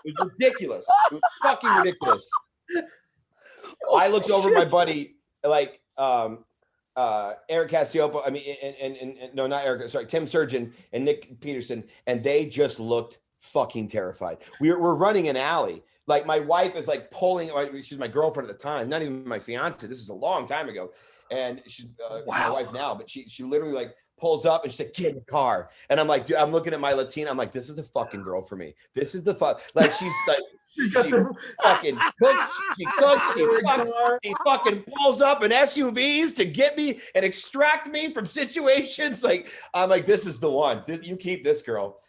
It was ridiculous. It was fucking ridiculous. I looked over my buddy, like Eric Cassiopo. I mean, and no, not Eric. Sorry, Tim Surgeon and Nick Peterson, and they just looked fucking terrified. We're running an alley. Like my wife is like pulling. She's my girlfriend at the time, not even my fiance. This is a long time ago, and she's my wife now. But she literally like pulls up and she's like, get in the car. And I'm like, dude, I'm looking at my Latina. I'm like, this is the fucking girl for me. This is the fuck. Like, she's like, she fucking cooks. She cooks. She fucking pulls up in SUVs to get me and extract me from situations. Like, I'm like, this is the one. You keep this girl.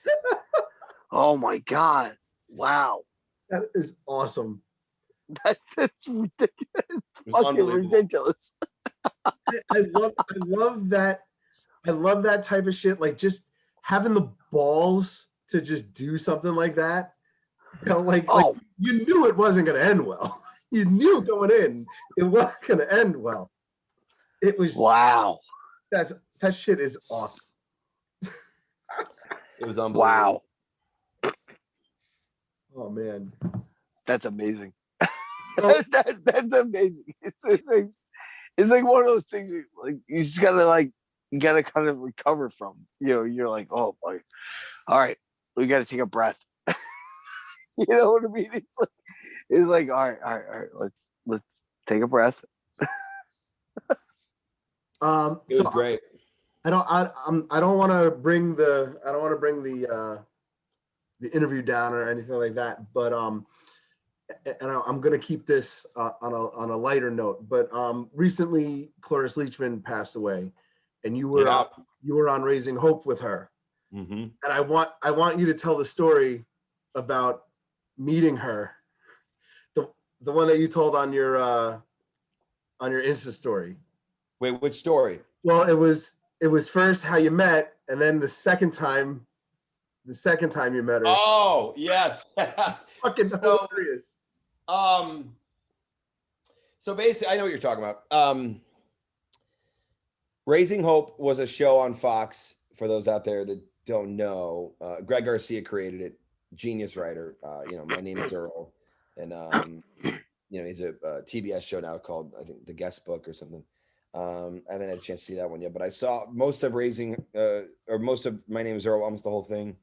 Oh my God. Wow. That is awesome. That's ridiculous. Fucking ridiculous. I love that. I love that type of shit. Like just having the balls to just do something like that. Like you knew it wasn't going to end well. You knew going in, it wasn't going to end well. It was wow. That shit is awesome. It was unbelievable. Wow. Oh man, that's amazing. That's amazing. It's like one of those things like you just gotta kind of recover from. You're like, oh boy, all right, we gotta take a breath. You know what I mean? It's like all right, let's take a breath. It was So great. I don't want to bring the the interview down or anything like that, but and I'm gonna keep this on a lighter note. But recently, Cloris Leachman passed away, and you were Yeah. you were on Raising Hope with her, Mm-hmm. and I want you to tell the story about meeting her, the one that you told on your Insta story. Wait, which story? Well, it was first how you met, and then the second time you met her. Oh, yes. Fucking hilarious. So basically, I know what you're talking about. Raising Hope was a show on Fox. For those out there that don't know, Greg Garcia created it. Genius writer. My name is Earl, and he's a TBS show now called, I think, The Guest Book or something. I haven't had a chance to see that one yet, but I saw most of most of My Name is Earl, almost the whole thing,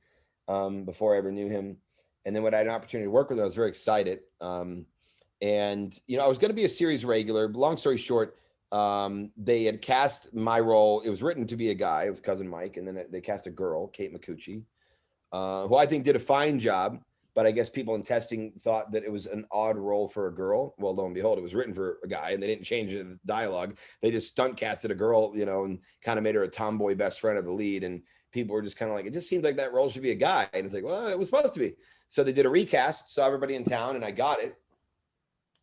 before I ever knew him. And then when I had an opportunity to work with him, I was very excited. And I was going to be a series regular. Long story short, they had cast my role. It was written to be a guy. It was Cousin Mike, and then they cast a girl, Kate McCucci, who I think did a fine job. But I guess people in testing thought that it was an odd role for a girl. Well, lo and behold, it was written for a guy, and they didn't change the dialogue. They just stunt casted a girl, and kind of made her a tomboy best friend of the lead. And people were just kind of like, it just seems like that role should be a guy. And it's like, well, it was supposed to be. So they did a recast, saw everybody in town, and I got it.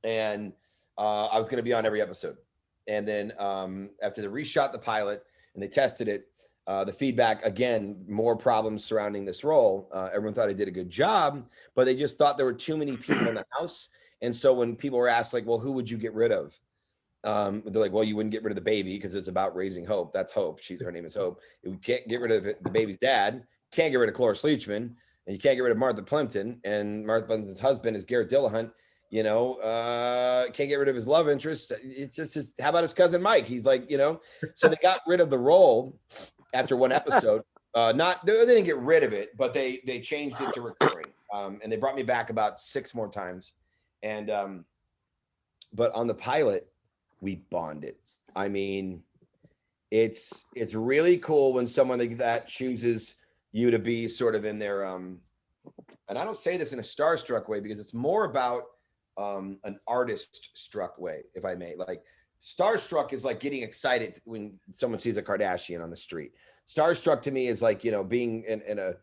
And I was going to be on every episode. And then after they reshot the pilot and they tested it, the feedback, again, more problems surrounding this role. Everyone thought I did a good job, but they just thought there were too many people in the house. And so when people were asked, like, well, who would you get rid of? They're like, well, you wouldn't get rid of the baby because it's about raising Hope. That's Hope. Her name is Hope. We can't get rid of the baby's dad. Can't get rid of Cloris Leachman. And you can't get rid of Martha Plimpton. And Martha Plimpton's husband is Garrett Dillahunt. Can't get rid of his love interest. It's just how about his cousin Mike? He's like, so they got rid of the role after one episode. They didn't get rid of it, but they changed it to recurring. And they brought me back about 6 more times. And but on the pilot, we bonded. I mean, it's really cool when someone like that chooses you to be sort of in their and I don't say this in a starstruck way because it's more about an artist struck way, if I may. Like starstruck is like getting excited when someone sees a Kardashian on the street. Starstruck to me is like, being in a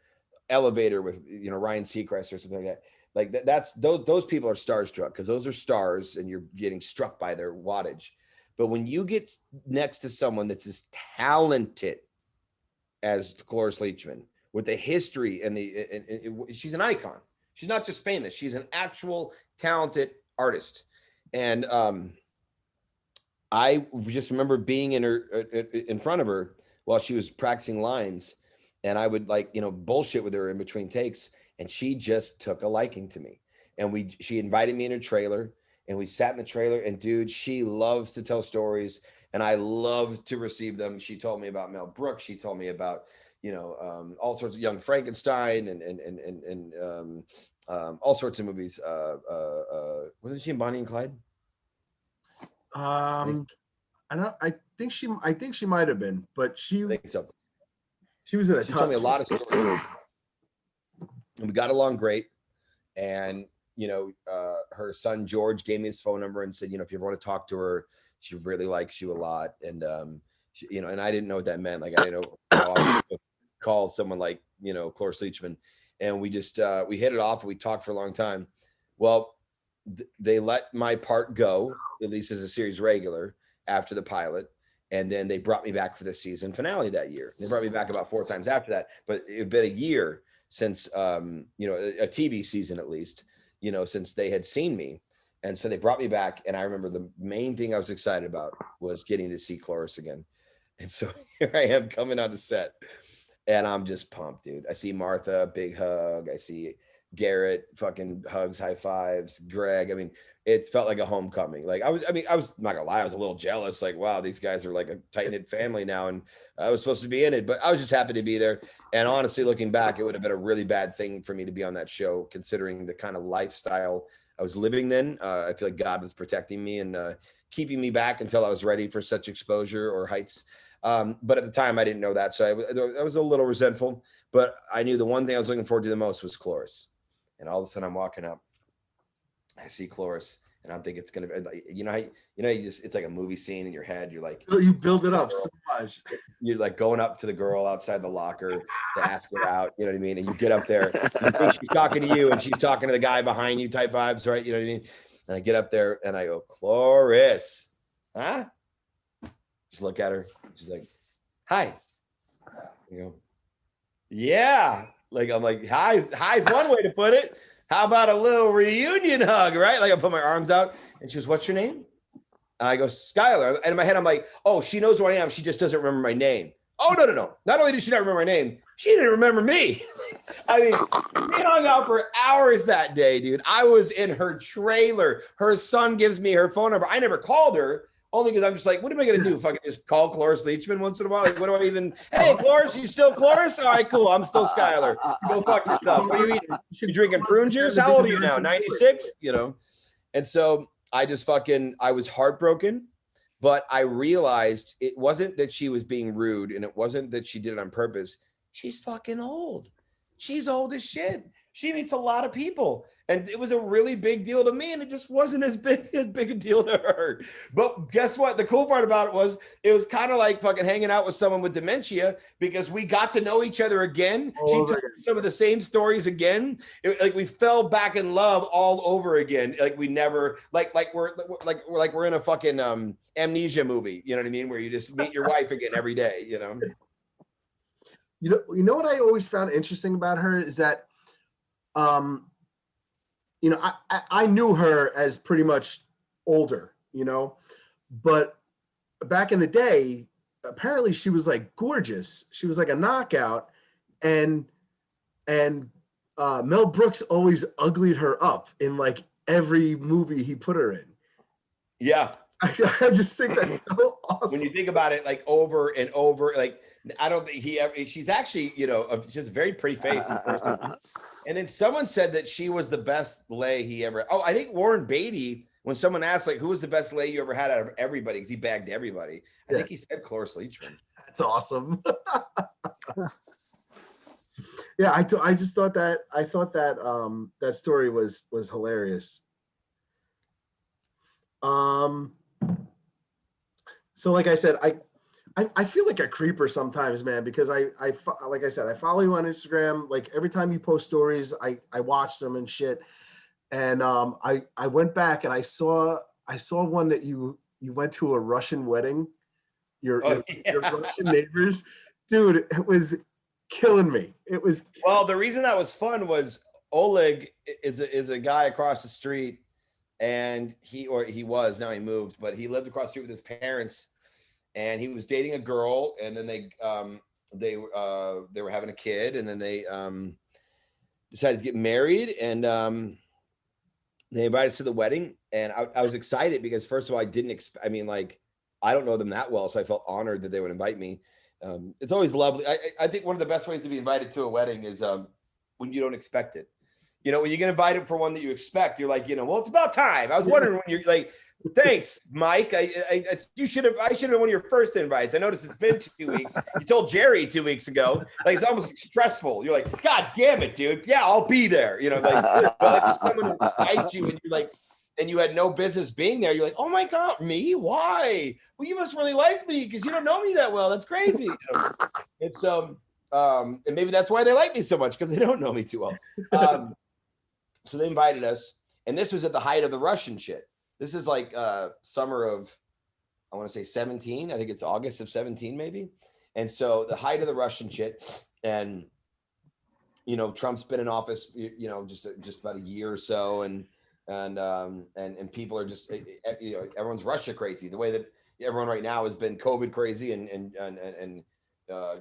elevator with, Ryan Seacrest or something like that. Like that's those people are starstruck because those are stars and you're getting struck by their wattage. But when you get next to someone that's as talented as Cloris Leachman with the history and she's an icon. She's not just famous. She's an actual talented artist. And I just remember being in front of her while she was practicing lines. And I would bullshit with her in between takes. And she just took a liking to me. And she invited me in her trailer and we sat in the trailer, and dude, she loves to tell stories and I love to receive them. She told me about Mel Brooks. She told me about, all sorts of Young Frankenstein and all sorts of movies. Wasn't she in Bonnie and Clyde? I think she might have been, but I think so. She was in a She told me a lot of stories. And we got along great. And, her son, George, gave me his phone number and said, if you ever want to talk to her, she really likes you a lot. And, and I didn't know what that meant. Like, I didn't know how I would call someone like, Cloris Leachman. And we just, we hit it off and we talked for a long time. Well, they let my part go, at least as a series regular after the pilot. And then they brought me back for the season finale that year. They brought me back about 4 times after that, but it had been a year since, a TV season, at least, since they had seen me. And so they brought me back. And I remember the main thing I was excited about was getting to see Cloris again. And so here I am coming on the set and I'm just pumped, dude. I see Martha, big hug. I see Garrett, fucking hugs, high fives, Greg. I mean, it felt like a homecoming. Like I was not gonna lie, I was a little jealous. Like, wow, these guys are like a tight-knit family now, and I was supposed to be in it, but I was just happy to be there. And honestly, looking back, it would have been a really bad thing for me to be on that show, considering the kind of lifestyle I was living then. I feel like God was protecting me and keeping me back until I was ready for such exposure or heights. But at the time, I didn't know that, so I was a little resentful. But I knew the one thing I was looking forward to the most was Cloris. And all of a sudden, I'm walking up, I see Cloris, and I'm thinking it's gonna be, you just, it's like a movie scene in your head. You're like, You build it up so much. you're like going up to the girl outside the locker to ask her out. You know what I mean? And you get up there, you think she's talking to you, and she's talking to the guy behind you, type vibes, right? You know what I mean? And I get up there, and I go, Cloris, huh? Just look at her. She's like, hi. You go, yeah. Like, I'm like, hi's one way to put it. How about a little reunion hug, right? Like I put my arms out and she goes, what's your name? And I go, Skyler. And in my head, I'm like, oh, she knows who I am. She just doesn't remember my name. Oh, no. Not only did she not remember my name, she didn't remember me. I mean, we hung out for hours that day, dude. I was in her trailer. Her son gives me her phone number. I never called her. Only because I'm just like, what am I going to do? Fucking just call Cloris Leachman once in a while? Like, what do I even, hey, Cloris, you still Cloris? All right, cool. I'm still Skyler. Go fuck yourself. What are you eating? You drinking prune juice? How old are you now? 96? You know? And so I was heartbroken, but I realized it wasn't that she was being rude and it wasn't that she did it on purpose. She's fucking old. She's old as shit. She meets a lot of people. And it was a really big deal to me, and it just wasn't as big a deal to her. But guess what? The cool part about it was kind of like fucking hanging out with someone with dementia, because we got to know each other again. She told some of the same stories again. Like we fell back in love all over again. Like we never like we're in a fucking amnesia movie. You know what I mean? Where you just meet your wife again every day. You know. You know what I always found interesting about her is that, I knew her as pretty much older, but back in the day, apparently she was like gorgeous. She was like a knockout, and Mel Brooks always uglied her up in like every movie he put her in. Yeah. I just think that's so awesome. When you think about it, like over and over, like, I don't think she's actually, she has a very pretty face. And then someone said that she was the best lay he ever, I think Warren Beatty, when someone asked like, who was the best lay you ever had out of everybody? Because he bagged everybody. I think he said Cloris Leachman. That's awesome. Yeah. I just thought that, that story was hilarious. So like I said, I feel like a creeper sometimes, man, because like I said, I follow you on Instagram. Like every time you post stories, I watch them and shit. And I went back and I saw one that you went to a Russian wedding. Your Russian neighbors, dude. It was killing me. It was. Well, the reason that was fun was Oleg is a guy across the street, and he was, now he moved, but he lived across the street with his parents. And he was dating a girl, and then they were having a kid, and then they decided to get married, and they invited us to the wedding. And I was excited because, first of all, I don't know them that well, so I felt honored that they would invite me. It's always lovely. I think one of the best ways to be invited to a wedding is when you don't expect it. When you get invited for one that you expect, you're like, well, it's about time. I was wondering when you're like, thanks, Mike. I should have been one of your first invites. I noticed it's been 2 weeks. You told Jerry 2 weeks ago. Like, it's almost stressful. You're like, God damn it, dude. Yeah, I'll be there. But if someone invites you and you and you had no business being there, you're like, oh my God, me? Why? Well, you must really like me because you don't know me that well. That's crazy. And so, and maybe that's why they like me so much, because they don't know me too well. So they invited us, and this was at the height of the Russian shit. This is like summer of, I want to say 17. I think it's August of 17, maybe. And so the height of the Russian shit, and Trump's been in office, just about a year or so, and people are just, everyone's Russia crazy. The way that everyone right now has been COVID crazy, and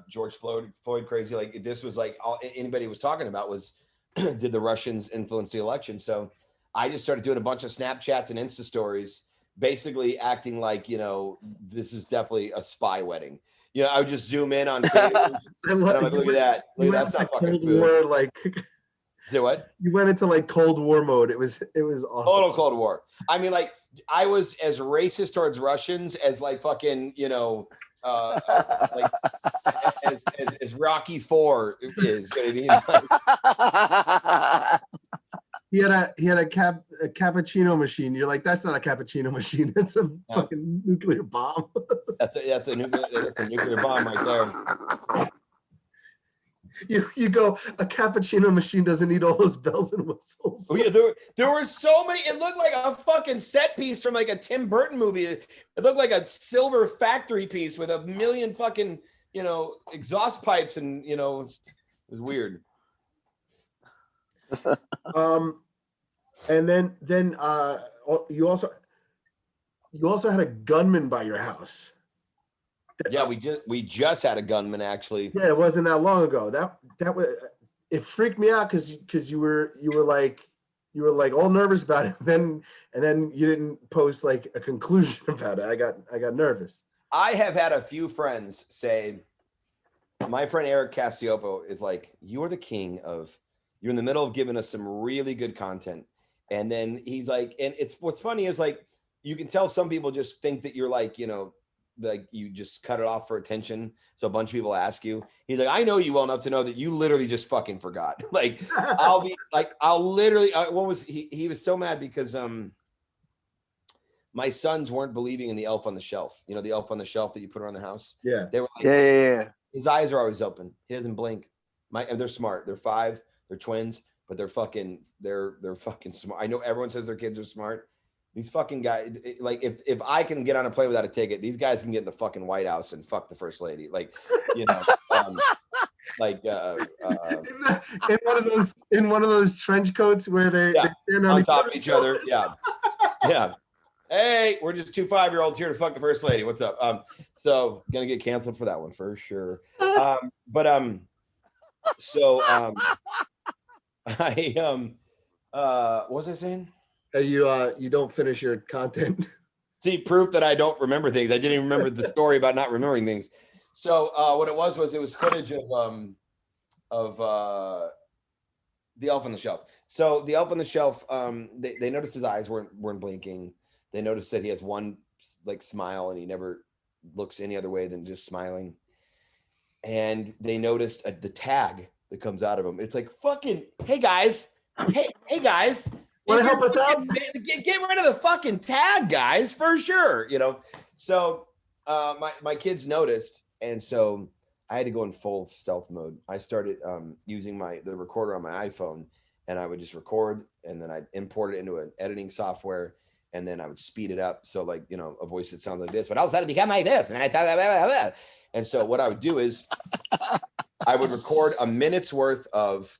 George Floyd crazy. Like, this was like all anybody was talking about was did the Russians influence the election? So I just started doing a bunch of Snapchats and Insta stories, basically acting like, this is definitely a spy wedding. I would just zoom in on caters, and I'm like, look at that. Look, that's not fucking Cold food. War, like Say what? you went into like Cold War mode. It was awesome. Total Cold War. I mean, like, I was as racist towards Russians as like fucking, like as Rocky IV is. You know what I mean? He had a cappuccino machine. You're like, that's not a cappuccino machine. That's a fucking nuclear bomb. That's a nuclear bomb right there. You go, a cappuccino machine doesn't need all those bells and whistles. Oh, yeah, there were so many. It looked like a fucking set piece from like a Tim Burton movie. It looked like a silver factory piece with a million fucking, exhaust pipes, and it was weird. And then you also had a gunman by your house. Yeah, we just had a gunman, actually. Yeah, it wasn't that long ago. That was, it freaked me out because you were like all nervous about it, and then you didn't post like a conclusion about it. I got nervous. I have had a few friends say, my friend Eric Cassiopo is like, you're the king of, you're in the middle of giving us some really good content. And then he's like, and what's funny is like, you can tell some people just think that you're like, like you just cut it off for attention. So a bunch of people ask you. He's like, I know you well enough to know that you literally just fucking forgot. Like, I'll literally, what was he was so mad because my sons weren't believing in the elf on the shelf. The elf on the shelf that you put around the house. Yeah. They were like, yeah. His eyes are always open. He doesn't blink. And they're smart. They're 5. They're twins, but they're fucking smart. I know everyone says their kids are smart. These fucking guys, like if I can get on a plane without a ticket, these guys can get in the fucking White House and fuck the first lady. Like, like in one of those trench coats where they stand on top of each other. Yeah. Yeah. Hey, we're just 2 5-year-olds here to fuck the first lady. What's up? So gonna get canceled for that one for sure. What was I saying? You don't finish your content. See, proof that I don't remember things. I didn't even remember the story about not remembering things. So what it was footage of the elf on the shelf. So the elf on the shelf, they noticed his eyes weren't blinking. They noticed that he has one like smile and he never looks any other way than just smiling. And they noticed the tag that comes out of him. It's like, fucking, hey guys. Hey guys. Want to help us out? Get rid of the fucking tag, guys, for sure. So my kids noticed, and so I had to go in full stealth mode. I started using the recorder on my iPhone, and I would just record, and then I'd import it into an editing software, and then I would speed it up. So like, a voice that sounds like this, but all of a sudden it became like this, and then I talk about. And so what I would do is I would record a minute's worth of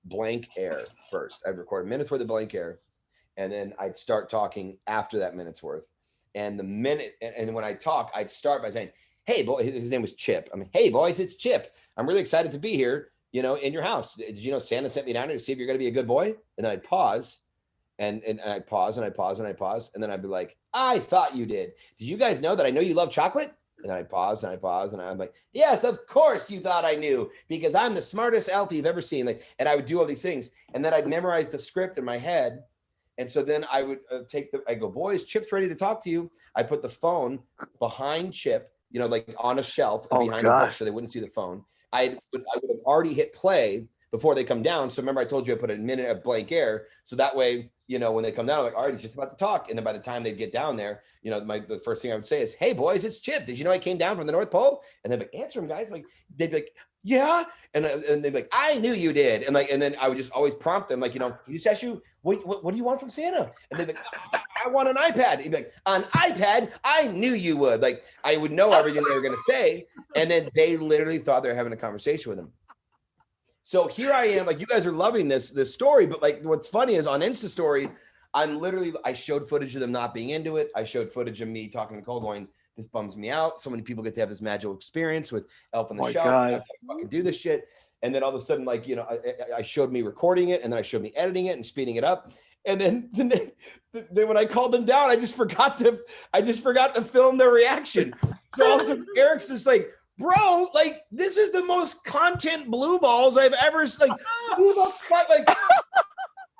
blank air first. I'd record a minute's worth of blank air, and then I'd start talking after that minute's worth. And and when I talk, I'd start by saying, hey, boy, his name was Chip. Hey, boys, it's Chip. I'm really excited to be here, in your house. Did you know Santa sent me down here to see if you're going to be a good boy? And then I'd pause, and I'd pause, and I'd pause, and I'd pause. And then I'd be like, I thought you did. Did you guys know that I know you love chocolate? And then I pause, and I pause, and I'm like, yes, of course you thought I knew, because I'm the smartest elf you've ever seen. Like, and I would do all these things, and then I'd memorize the script in my head. And so then I would I go, boys, Chip's ready to talk to you. I put the phone behind Chip, like on a shelf behind a book so they wouldn't see the phone. I would have already hit play before they come down. So remember I told you I put a minute of blank air. So that way, when they come down, I'm like, all right, he's just about to talk. And then by the time they get down there, the first thing I would say is, hey boys, it's Chip. Did you know I came down from the North Pole? And they'd be like, answer him, guys. Like, they'd be like, yeah. And they'd be like, I knew you did. And then I would just always prompt them, like, he just asked you, what do you want from Santa? And they'd be like, I want an iPad. He'd be like, an iPad? I knew you would. Like, I would know everything they were going to say. And then they literally thought they were having a conversation with him. So here I am, like, you guys are loving this story, but like, what's funny is on Insta story, I showed footage of them not being into it. I showed footage of me talking to Cole going, this bums me out. So many people get to have this magical experience with Elf on the Shelf. I fucking do this shit. And then all of a sudden, like, I showed me recording it, and then I showed me editing it and speeding it up. And then when I called them down, I just forgot to film their reaction. So all of a sudden, Eric's just like, bro, like, this is the most content blue balls I've ever, like, who the fuck,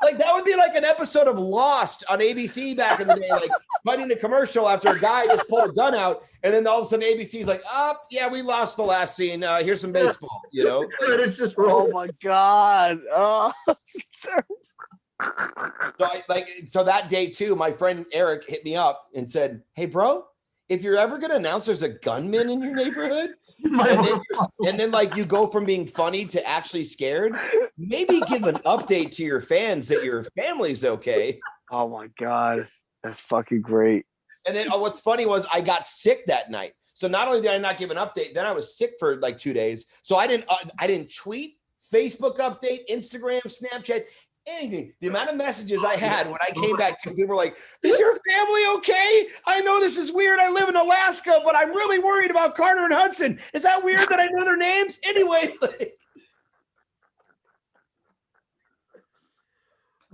like that would be like an episode of Lost on ABC back in the day, like fighting a commercial after a guy just pulled a gun out, and then all of a sudden ABC's like, oh, yeah, we lost the last scene. Here's some baseball, Like, it's just Oh my God. Oh, so that day too, my friend Eric hit me up and said, hey, bro, if you're ever going to announce there's a gunman in your neighborhood, and then like you go from being funny to actually scared, maybe give an update to your fans that your family's okay. Oh my God. That's fucking great. And then what's funny was I got sick that night. So not only did I not give an update, then I was sick for like 2 days. So I didn't tweet, Facebook update, Instagram, Snapchat, anything. The amount of messages I had when I came back to people were like, is your family okay? I know this is weird. I live in Alaska, but I'm really worried about Carter and Hudson. Is that weird that I know their names? Anyway.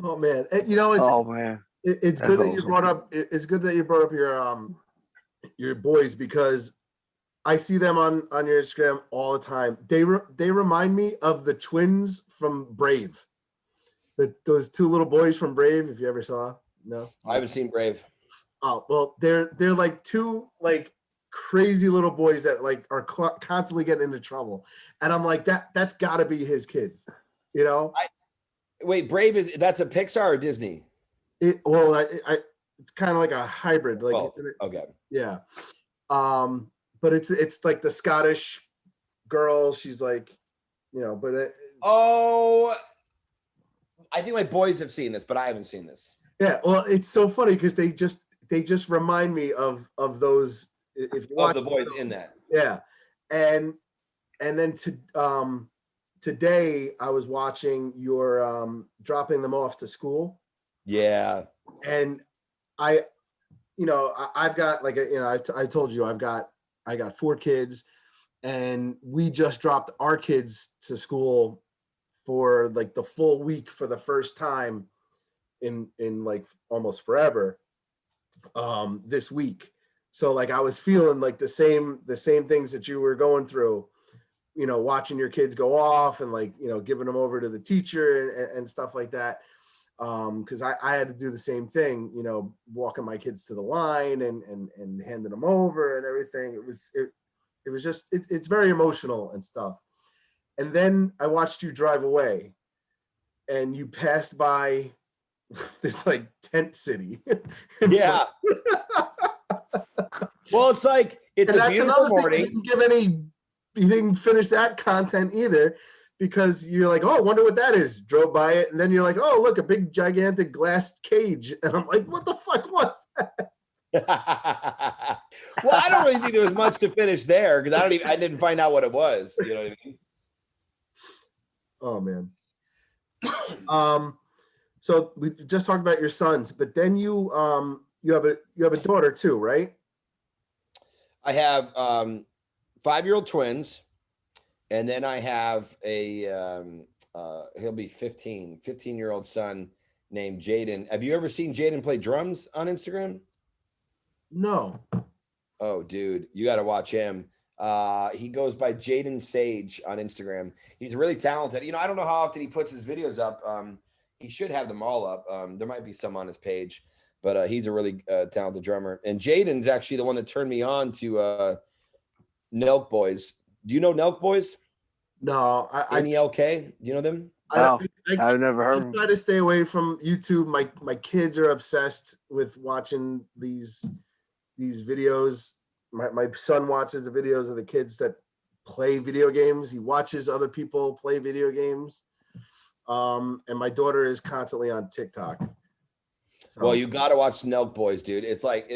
Oh man. It's good that you brought up it's good that you brought up your boys, because I see them on your Instagram all the time. They remind me of the twins from Brave. Those two little boys from Brave, if you ever saw. No, I haven't seen Brave. Oh, well, they're like two like crazy little boys that like are constantly getting into trouble, and I'm like, that's got to be his kids, Wait, Brave that's a Pixar or Disney? It's kind of like a hybrid, like okay, yeah, but it's like the Scottish girl. She's like, but I think my boys have seen this, but I haven't seen this. Yeah, well, it's so funny because they just remind me of those. If you watch the boys in that. Yeah, and then today I was watching your dropping them off to school. Yeah, and I've got like I told you I got 4 kids, and we just dropped our kids to school for like the full week for the first time in like almost forever this week. So like I was feeling like the same things that you were going through, watching your kids go off and like giving them over to the teacher and stuff like that, because I had to do the same thing, walking my kids to the line and handing them over and everything. It was just it's very emotional and stuff. And then I watched you drive away, and you passed by this like tent city. Yeah. Well, it's like it's a beautiful morning. You didn't finish that content either, because you're like, oh, I wonder what that is. Drove by it, and then you're like, oh, look, a big gigantic glass cage, and I'm like, what the fuck was that? Well, I don't really think there was much to finish there, because I didn't find out what it was. You know what I mean? Oh man. So we just talked about your sons, but then you have a daughter too, right? I have 5-year-old twins, and then I have a he'll be 15-year-old son named Jaden. Have you ever seen Jaden play drums on Instagram? No. Oh, dude, you got to watch him. He goes by Jaden Sage on Instagram. He's really talented. I don't know how often he puts his videos up. He should have them all up. There might be some on his page, but he's a really talented drummer. And Jaden's actually the one that turned me on to Nelk Boys. Do you know Nelk Boys? No, NELK. Do you know them? I've never heard. I try to stay away from YouTube. My kids are obsessed with watching these videos. My son watches the videos of the kids that play video games. He watches other people play video games. And my daughter is constantly on TikTok. So. Well, you got to watch Nelk Boys, dude. It's like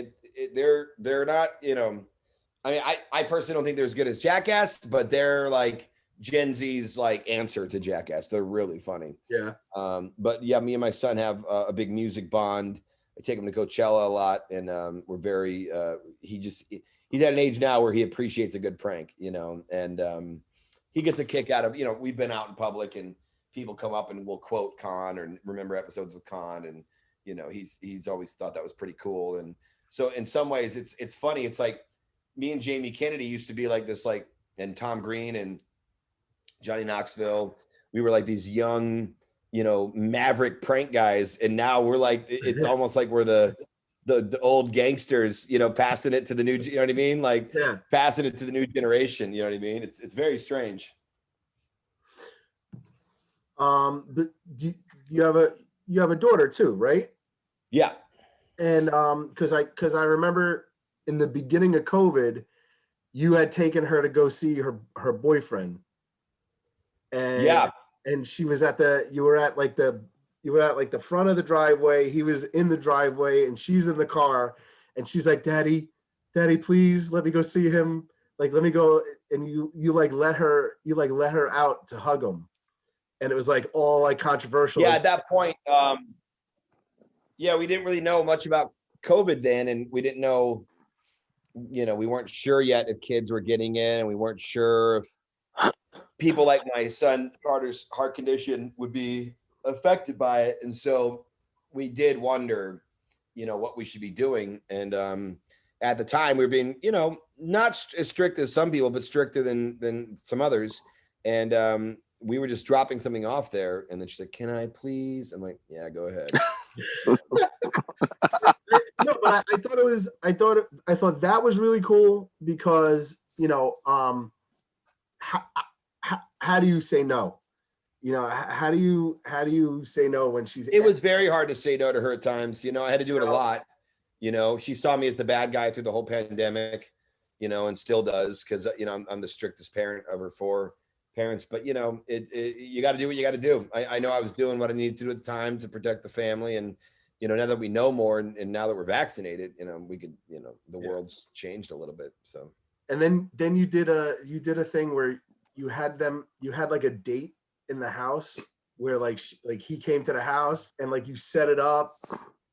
they're not, I mean, I personally don't think they're as good as Jackass, but they're like Gen Z's like answer to Jackass. They're really funny. Yeah. But yeah, me and my son have a big music bond. I take him to Coachella a lot, and we're very he's at an age now where he appreciates a good prank, and he gets a kick out of, we've been out in public and people come up and will quote Khan or remember episodes of Khan. And, he's always thought that was pretty cool. And so in some ways it's funny. It's like me and Jamie Kennedy used to be like this, like, and Tom Green and Johnny Knoxville, we were like these young, maverick prank guys. And now we're like, it's almost like we're the old gangsters, passing it to the new, you know what I mean? Like passing it to the new generation. You know what I mean? It's very strange. But you have a daughter too, right? Yeah. And because I remember in the beginning of COVID, you had taken her to go see her boyfriend. And yeah. And she was you were at the front of the driveway. He was in the driveway and she's in the car and she's like, Daddy, please let me go see him. Like, let me go. And you let her out to hug him. And it was like all like controversial. Yeah. At that point, we didn't really know much about COVID then. And we didn't know, we weren't sure yet if kids were getting in, and we weren't sure if people like my son Carter's heart condition would be affected by it. And so we did wonder, what we should be doing. And at the time we were being, not as strict as some people, but stricter than some others. And we were just dropping something off there. And then she's like, can I please? I'm like, yeah, go ahead. No, but I thought that was really cool because, how do you say no? How do you say no when she's? It was very hard to say no to her at times. I had to do it a lot. She saw me as the bad guy through the whole pandemic, and still does, because I'm the strictest parent of her 4 parents. But you got to do what you got to do. I know I was doing what I needed to do at the time to protect the family, and now that we know more, and now that we're vaccinated, we could, the world's changed a little bit. So. And then you did a thing where you had like a date in the house where like he came to the house and like you set it up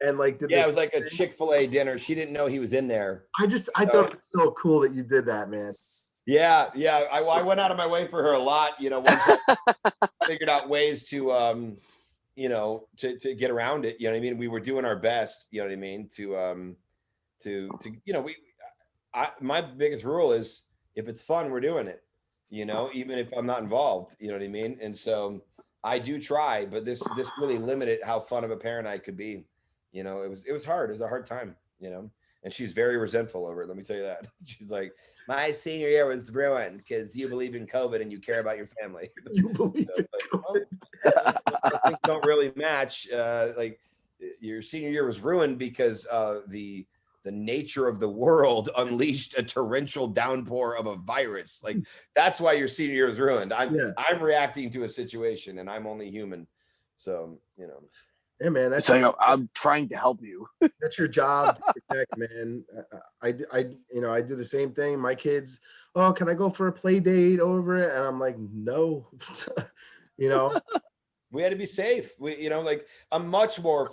and like did it was like a Chick-fil-A dinner. She didn't know he was in there. I thought it was so cool that you did that, man. Yeah. I went out of my way for her a lot, once I figured out ways to to get around it. You know what I mean? We were doing our best, you know what I mean, my biggest rule is if it's fun, we're doing it, even if I'm not involved, you know what I mean? And so I do try, but this really limited how fun of a parent I could be. It was hard. It was a hard time, and she's very resentful over it. Let me tell you that. She's like, my senior year was ruined because you believe in COVID and you care about your family. You believe in COVID. Things don't really match. Like your senior year was ruined because the nature of the world unleashed a torrential downpour of a virus. Like that's why your senior year was ruined. I'm reacting to a situation, and I'm only human. So, Yeah, man. That's I'm trying to help you. That's your job to protect, man. I do the same thing. My kids, oh, can I go for a play date over it? And I'm like, no, We had to be safe. I'm much more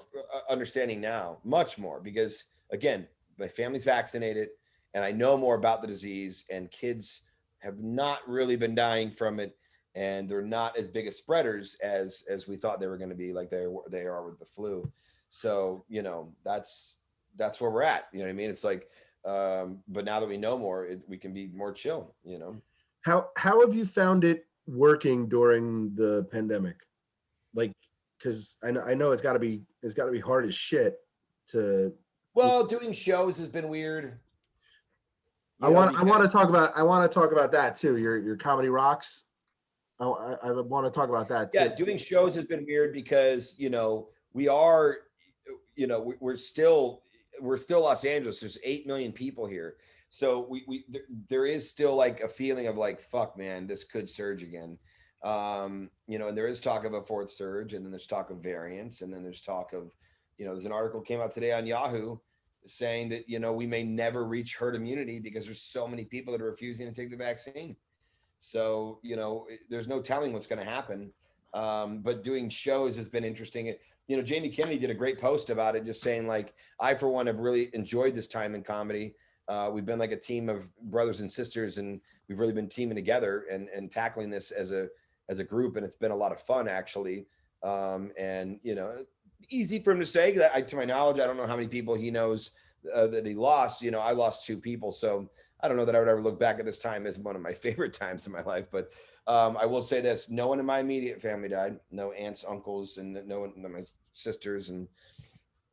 understanding now, much more, because again, my family's vaccinated and I know more about the disease, and kids have not really been dying from it. And they're not as big as spreaders as we thought they were going to be, like they are with the flu. So, that's where we're at. You know what I mean? It's like, but now that we know more, we can be more chill, How have you found it working during the pandemic? Like, cause I know it's gotta be hard as shit to. Well, doing shows has been weird. I want to talk about that too. Your Comedy Rocks. I want to talk about that too. Yeah, doing shows has been weird because we are, we're still Los Angeles. There's 8 million people here, so there is still like a feeling of like, fuck, man, this could surge again. And there is talk of a 4th surge, and then there's talk of variants, and then there's talk of, there's an article came out today on Yahoo saying that we may never reach herd immunity because there's so many people that are refusing to take the vaccine. So, there's no telling what's going to happen. But doing shows has been interesting. Jamie Kennedy did a great post about it, just saying like, I, for one, have really enjoyed this time in comedy. We've been like a team of brothers and sisters, and we've really been teaming together and tackling this as a group, and it's been a lot of fun actually. And you know, easy for him to say that. To my knowledge, I don't know how many people he knows that he lost. You know, I lost 2 people, so I don't know that I would ever look back at this time as one of my favorite times in my life. But I will say this: no one in my immediate family died. No aunts, uncles, and no one, my sisters, and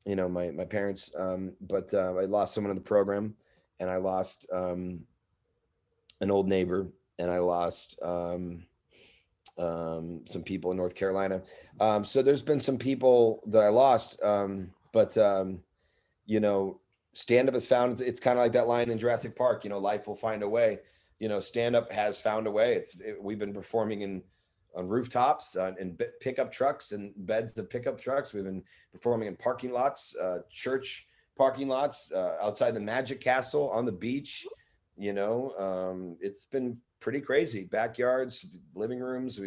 you know, my parents. But I lost someone in the program, and I lost an old neighbor, and I lost some people in North Carolina. So there's been some people that I lost, but you know, stand up has found, it's kind of like that line in Jurassic Park, you know, life will find a way. You know, stand up has found a way. We've been performing on rooftops, in pickup trucks and beds of pickup trucks. We've been performing in parking lots, church parking lots, outside the Magic Castle, on the beach. You know, it's been pretty crazy. Backyards, living rooms.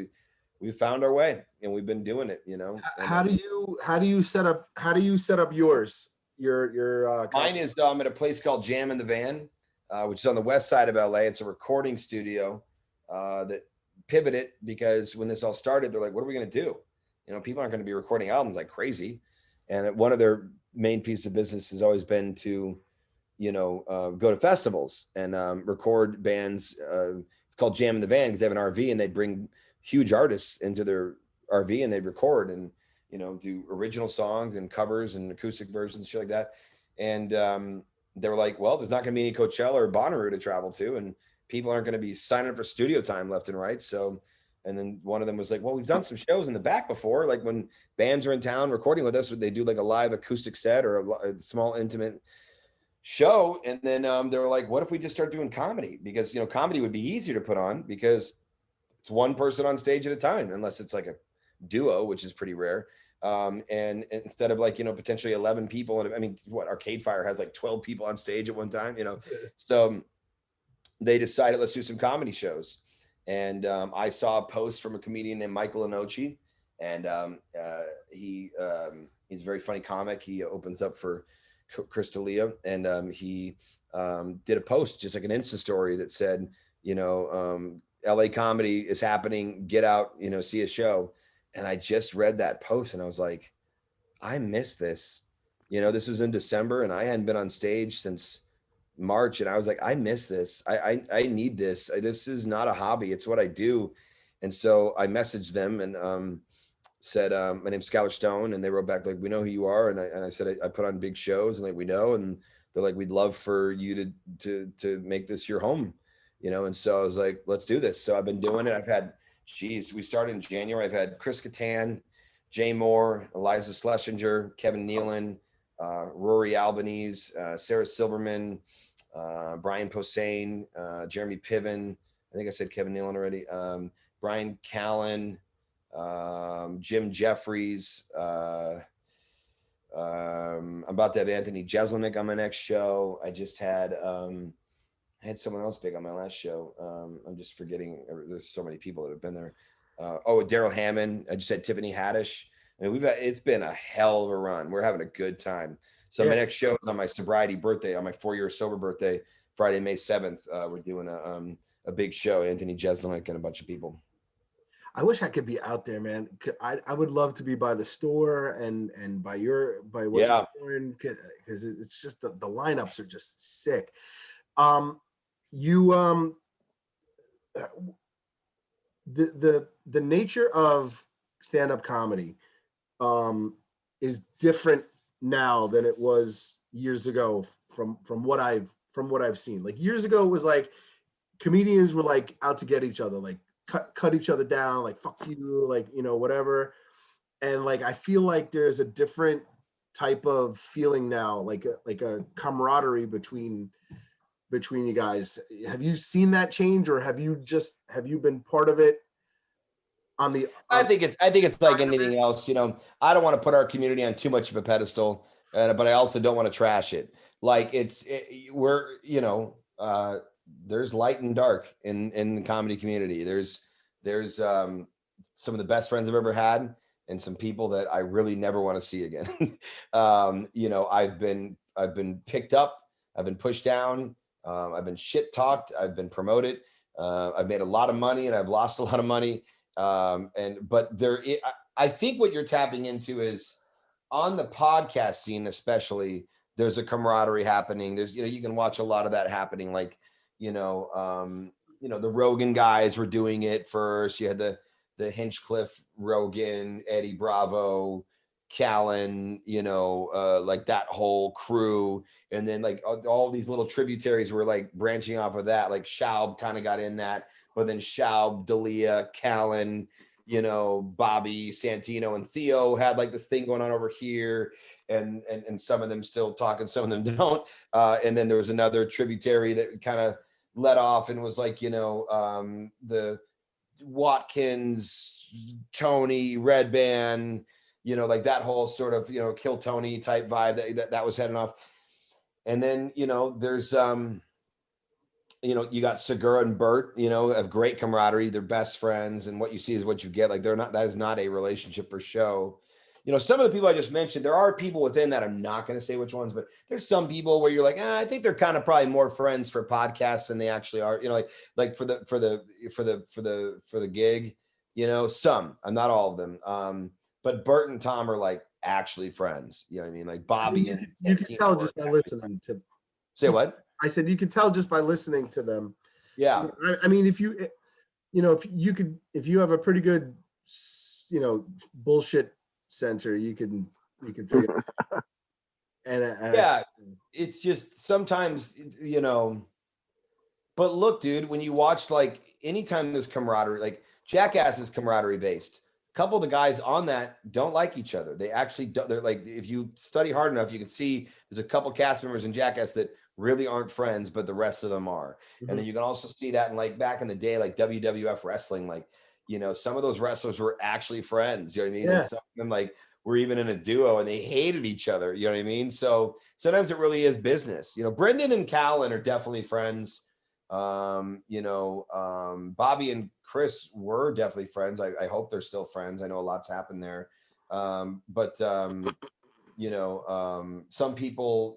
We found our way, and we've been doing it. You know. And, How do you set up yours? Your mine is at a place called Jam in the Van, which is on the west side of LA. It's a recording studio that pivoted because when this all started, they're like, "What are we going to do?" You know, people aren't going to be recording albums like crazy, and one of their main pieces of business has always been to, you know, go to festivals and record bands. It's called Jam in the Van because they have an RV, and they'd bring huge artists into their RV and they'd record and, you know, do original songs and covers and acoustic versions, shit like that. And they were like, well, there's not going to be any Coachella or Bonnaroo to travel to, and people aren't going to be signing up for studio time left and right. So, and then one of them was like, well, we've done some shows in the back before. Like when bands are in town recording with us, they do like a live acoustic set or a small intimate show. And then they were like, what if we just start doing comedy? Because, you know, comedy would be easier to put on because it's one person on stage at a time, unless it's like a duo, which is pretty rare. And instead of like, you know, potentially 11 people, and I mean, what, Arcade Fire has like 12 people on stage at one time, you know? So they decided, let's do some comedy shows. And I saw a post from a comedian named Michael Inochi, and he's a very funny comic. He opens up for Chris D'Elia, and he did a post, just like an Insta story that said, you know, LA comedy is happening, get out, you know, see a show. And I just read that post and I was like, I miss this. You know, this was in December and I hadn't been on stage since March. And I was like, I miss this. I need this. This is not a hobby. It's what I do. And so I messaged them and said, my name's Skyler Stone. And they wrote back like, we know who you are. And I said, I put on big shows, and like, we know. And they're like, we'd love for you to make this your home. You know, and so I was like, let's do this. So I've been doing it. I've had, we started in January. I've had Chris Kattan, Jay Moore, Eliza Schlesinger, Kevin Nealon, Rory Albanese, Sarah Silverman, Brian Posehn, Jeremy Piven. I think I said Kevin Nealon already. Brian Callen, Jim Jeffries. I'm about to have Anthony Jeselnik on my next show. I just had, I had someone else big on my last show. I'm just forgetting. There's so many people that have been there. Daryl Hammond. I just had Tiffany Haddish. I mean, it's been a hell of a run. We're having a good time. So my next show is on my sobriety birthday, on my 4-year sober birthday, Friday, May 7th. We're doing a big show. Anthony Jeselnik and a bunch of people. I wish I could be out there, man. I would love to be by the store and by what you're doing, because it's just the lineups are just sick. The nature of stand-up comedy is different now than it was years ago from what I've seen. Like years ago, it was like comedians were like out to get each other, like cut each other down, like fuck you, like, you know, whatever. And like I feel like there's a different type of feeling now, like a camaraderie between you guys. Have you seen that change, or have you been part of it I think it's like anything else, you know. I don't want to put our community on too much of a pedestal, but I also don't want to trash it. Like we're, you know, there's light and dark in the comedy community. There's some of the best friends I've ever had, and some people that I really never want to see again. You know, I've been picked up, I've been pushed down, I've been shit talked. I've been promoted. I've made a lot of money and I've lost a lot of money. I think what you're tapping into is on the podcast scene, especially, there's a camaraderie happening. There's, you can watch a lot of that happening. Like, the Rogan guys were doing it first. You had the Hinchcliffe, Rogan, Eddie Bravo, Callen, like that whole crew. And then like all these little tributaries were like branching off of that. Like Schaub kind of got in that, but then Schaub, D'Elia, Callen, Bobby, Santino, and Theo had like this thing going on over here. And some of them still talk and some of them don't. And then there was another tributary that kind of let off and was like, the Watkins, Tony, Red Band, like that whole sort of, Kill Tony type vibe that was heading off. And then, there's, you got Segura and Bert, have great camaraderie. They're best friends. And what you see is what you get. Like that is not a relationship for show. Some of the people I just mentioned, there are people within that. I'm not going to say which ones, but there's some people where you're like, I think they're kind of probably more friends for podcasts than they actually are. Like for the gig, some. I'm not all of them. But Bert and Tom are like actually friends. You know what I mean? Like Bobby and you can tell just by listening to. Say what? I said you can tell just by listening to them. Yeah. I mean, if you have a pretty good, bullshit center, you can figure it out. And yeah, it's just sometimes, but look, dude, when you watch, like, anytime there's camaraderie, like Jackass is camaraderie based. A couple of the guys on that don't like each other. They actually don't. They're like, if you study hard enough, you can see there's a couple cast members in Jackass that really aren't friends, but the rest of them are. Mm-hmm. And then you can also see that in, like, back in the day, like WWF wrestling, like, some of those wrestlers were actually friends. You know what I mean? Yeah. And some of them, like, were even in a duo and they hated each other. You know what I mean? So sometimes it really is business. Brendan and Callen are definitely friends. Bobby and Chris were definitely friends. I hope they're still friends. I know a lot's happened there. Some people,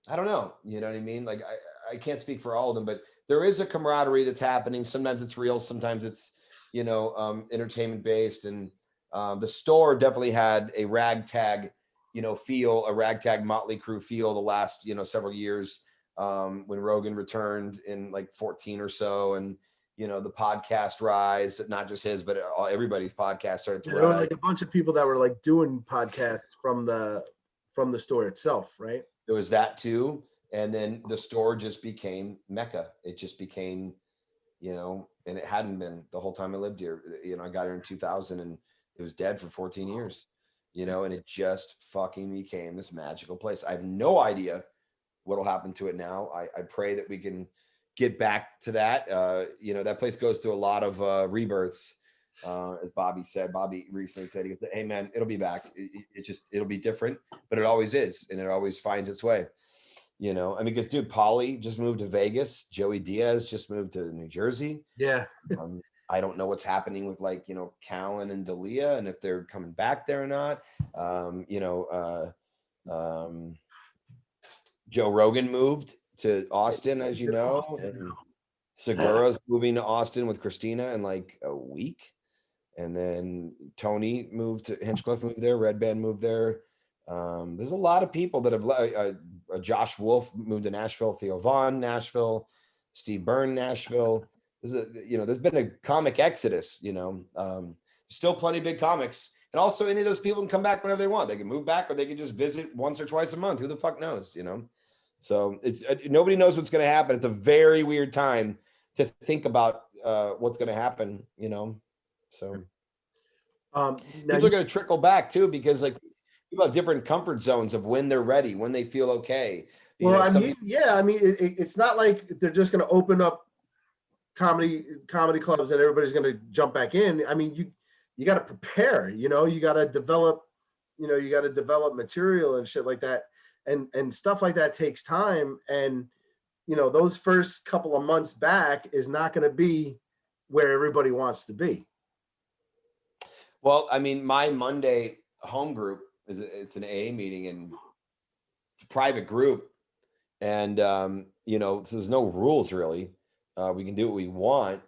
I don't know, you know what I mean? Like, I can't speak for all of them, but there is a camaraderie that's happening. Sometimes it's real. Sometimes it's, entertainment based. And the store definitely had a ragtag, feel, a ragtag Motley Crue feel the last, several years. When Rogan returned in like 14 or so, and the podcast rise, not just his, but everybody's podcast started to rise. There were like a bunch of people that were like doing podcasts from the store itself, right? There was that too, and then the store just became Mecca. It just became, and it hadn't been the whole time I lived here. I got here in 2000, and it was dead for 14 years. And it just fucking became this magical place. I have no idea what'll happen to it now. I pray that we can get back to that. That place goes through a lot of rebirths, as Bobby said. Bobby recently said, he said, "Hey man, it'll be back. It'll be different, but it always is, and it always finds its way." Because dude, Paulie just moved to Vegas. Joey Diaz just moved to New Jersey. Yeah. I don't know what's happening with, like, Callen and D'Elia, and if they're coming back there or not. Joe Rogan moved to Austin, as you know, and Segura's moving to Austin with Christina in like a week. And then Tony moved to Hinchcliffe, moved there. Red Band moved there. There's a lot of people that have Josh Wolf moved to Nashville, Theo Vaughn, Nashville, Steve Byrne, Nashville. There's been a comic exodus, still plenty of big comics. And also any of those people can come back whenever they want. They can move back, or they can just visit once or twice a month. Who the fuck knows, So it's nobody knows what's going to happen. It's a very weird time to think about what's going to happen, So people are going to trickle back too, because like people have different comfort zones of when they're ready, when they feel okay. It's not like they're just going to open up comedy clubs and everybody's going to jump back in. I mean, you got to prepare, you got to develop, material and shit like that. And stuff like that takes time. And, those first couple of months back is not going to be where everybody wants to be. Well, I mean, my Monday home group it's an AA meeting, and it's a private group. And you know, so there's no rules really. We can do what we want.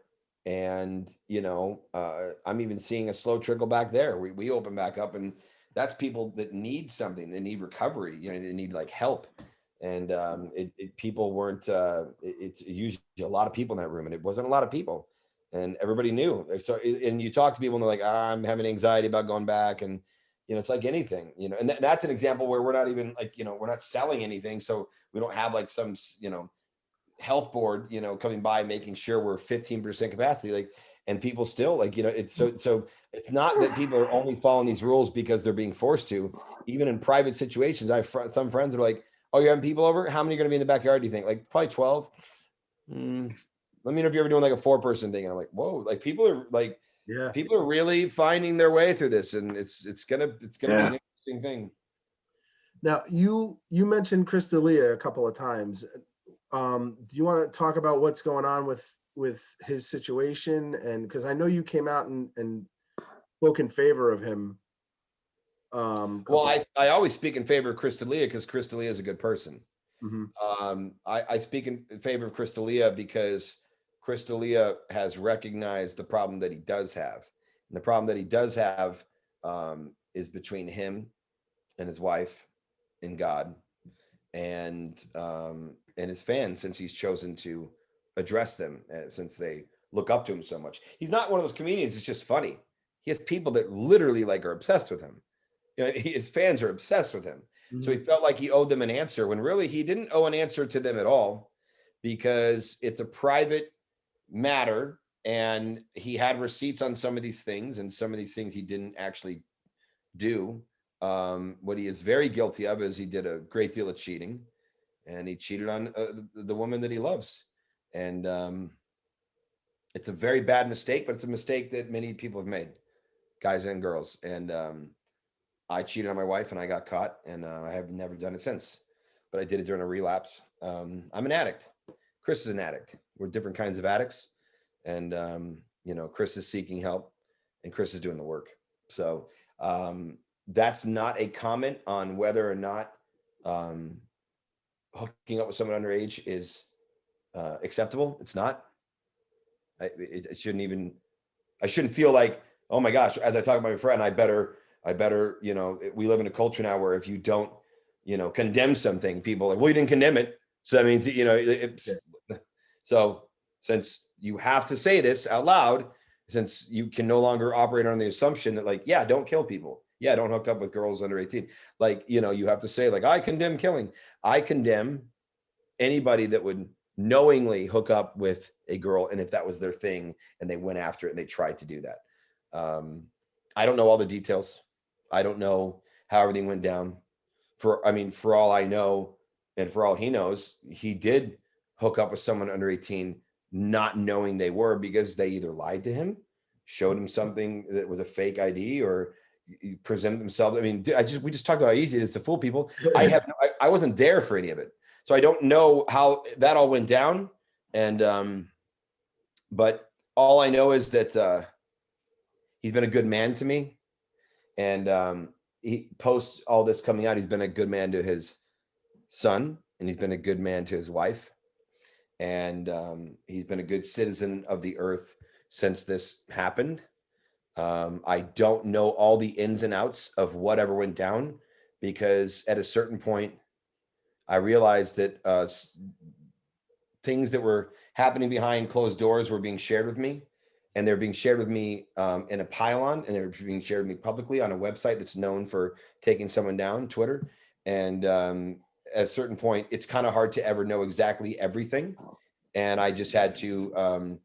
And you know, I'm even seeing a slow trickle back there. We open back up, and that's people that need something. They need recovery. You know, they need like help. And people weren't. It's usually a lot of people in that room, and it wasn't a lot of people, and everybody knew. So, and you talk to people, and they're like, I'm having anxiety about going back, and you know, it's like anything, you know. And that's an example where we're not even like, you know, we're not selling anything, so we don't have like some, you know, health board, you know, coming by making sure we're 15% capacity, like, and people still like, you know, it's so it's not that people are only following these rules because they're being forced to. Even in private situations, I have some friends are like, oh, you're having people over, how many are going to be in the backyard, do you think? Like probably 12. Let me know if you're ever doing like a 4-person thing. And I'm like, whoa, like people are like, Yeah. people are really finding their way through this, and it's gonna be an interesting thing. Now you mentioned Chris D'Elia a couple of times. Do you want to talk about what's going on with his situation? And because I know you came out and spoke in favor of him. Well, I always speak in favor of Chris D'Elia because Chris D'Elia is a good person. Mhm. I speak in favor of Chris D'Elia because Chris D'Elia has recognized the problem that he does have. And the problem that he does have is between him and his wife and God and his fans, since he's chosen to address them, since they look up to him so much. He's not one of those comedians. It's just funny. He has people that literally like are obsessed with him. You know, his fans are obsessed with him. So he felt like he owed them an answer when really he didn't owe an answer to them at all, because it's a private matter. And he had receipts on some of these things, and some of these things he didn't actually do. What he is very guilty of is he did a great deal of cheating, and he cheated on the woman that he loves. And it's a very bad mistake, but it's a mistake that many people have made, guys and girls. And I cheated on my wife, and I got caught, and I have never done it since. But I did it during a relapse. I'm an addict. Chris is an addict. We're different kinds of addicts, and you know, Chris is seeking help, and Chris is doing the work. So that's not a comment on whether or not hooking up with someone underage is acceptable. It's not. It shouldn't even. I shouldn't feel like, oh my gosh, as I talk about my friend, I better, you know, we live in a culture now where if you don't, you know, condemn something, people are like, well, you didn't condemn it. So that means, you know, it's, so since you have to say this out loud, since you can no longer operate on the assumption that like, yeah, don't kill people. Yeah, don't hook up with girls under 18. Like, you know, you have to say like, I condemn killing. I condemn anybody that would knowingly hook up with a girl, and if that was their thing and they went after it and they tried to do that. I don't know all the details. I don't know how everything went down. For all I know, and for all he knows, he did hook up with someone under 18, not knowing they were, because they either lied to him, showed him something that was a fake ID, or presented themselves. I mean, we just talked about how easy it is to fool people. I wasn't there for any of it. So I don't know how that all went down. And but all I know is that he's been a good man to me. And he posts all this coming out. He's been a good man to his son, and he's been a good man to his wife. And he's been a good citizen of the earth since this happened. I don't know all the ins and outs of whatever went down, because at a certain point, I realized that things that were happening behind closed doors were being shared with me, and they're being shared with me in a pylon, and they're being shared with me publicly on a website that's known for taking someone down, Twitter. And at a certain point, it's kind of hard to ever know exactly everything. And I just had to,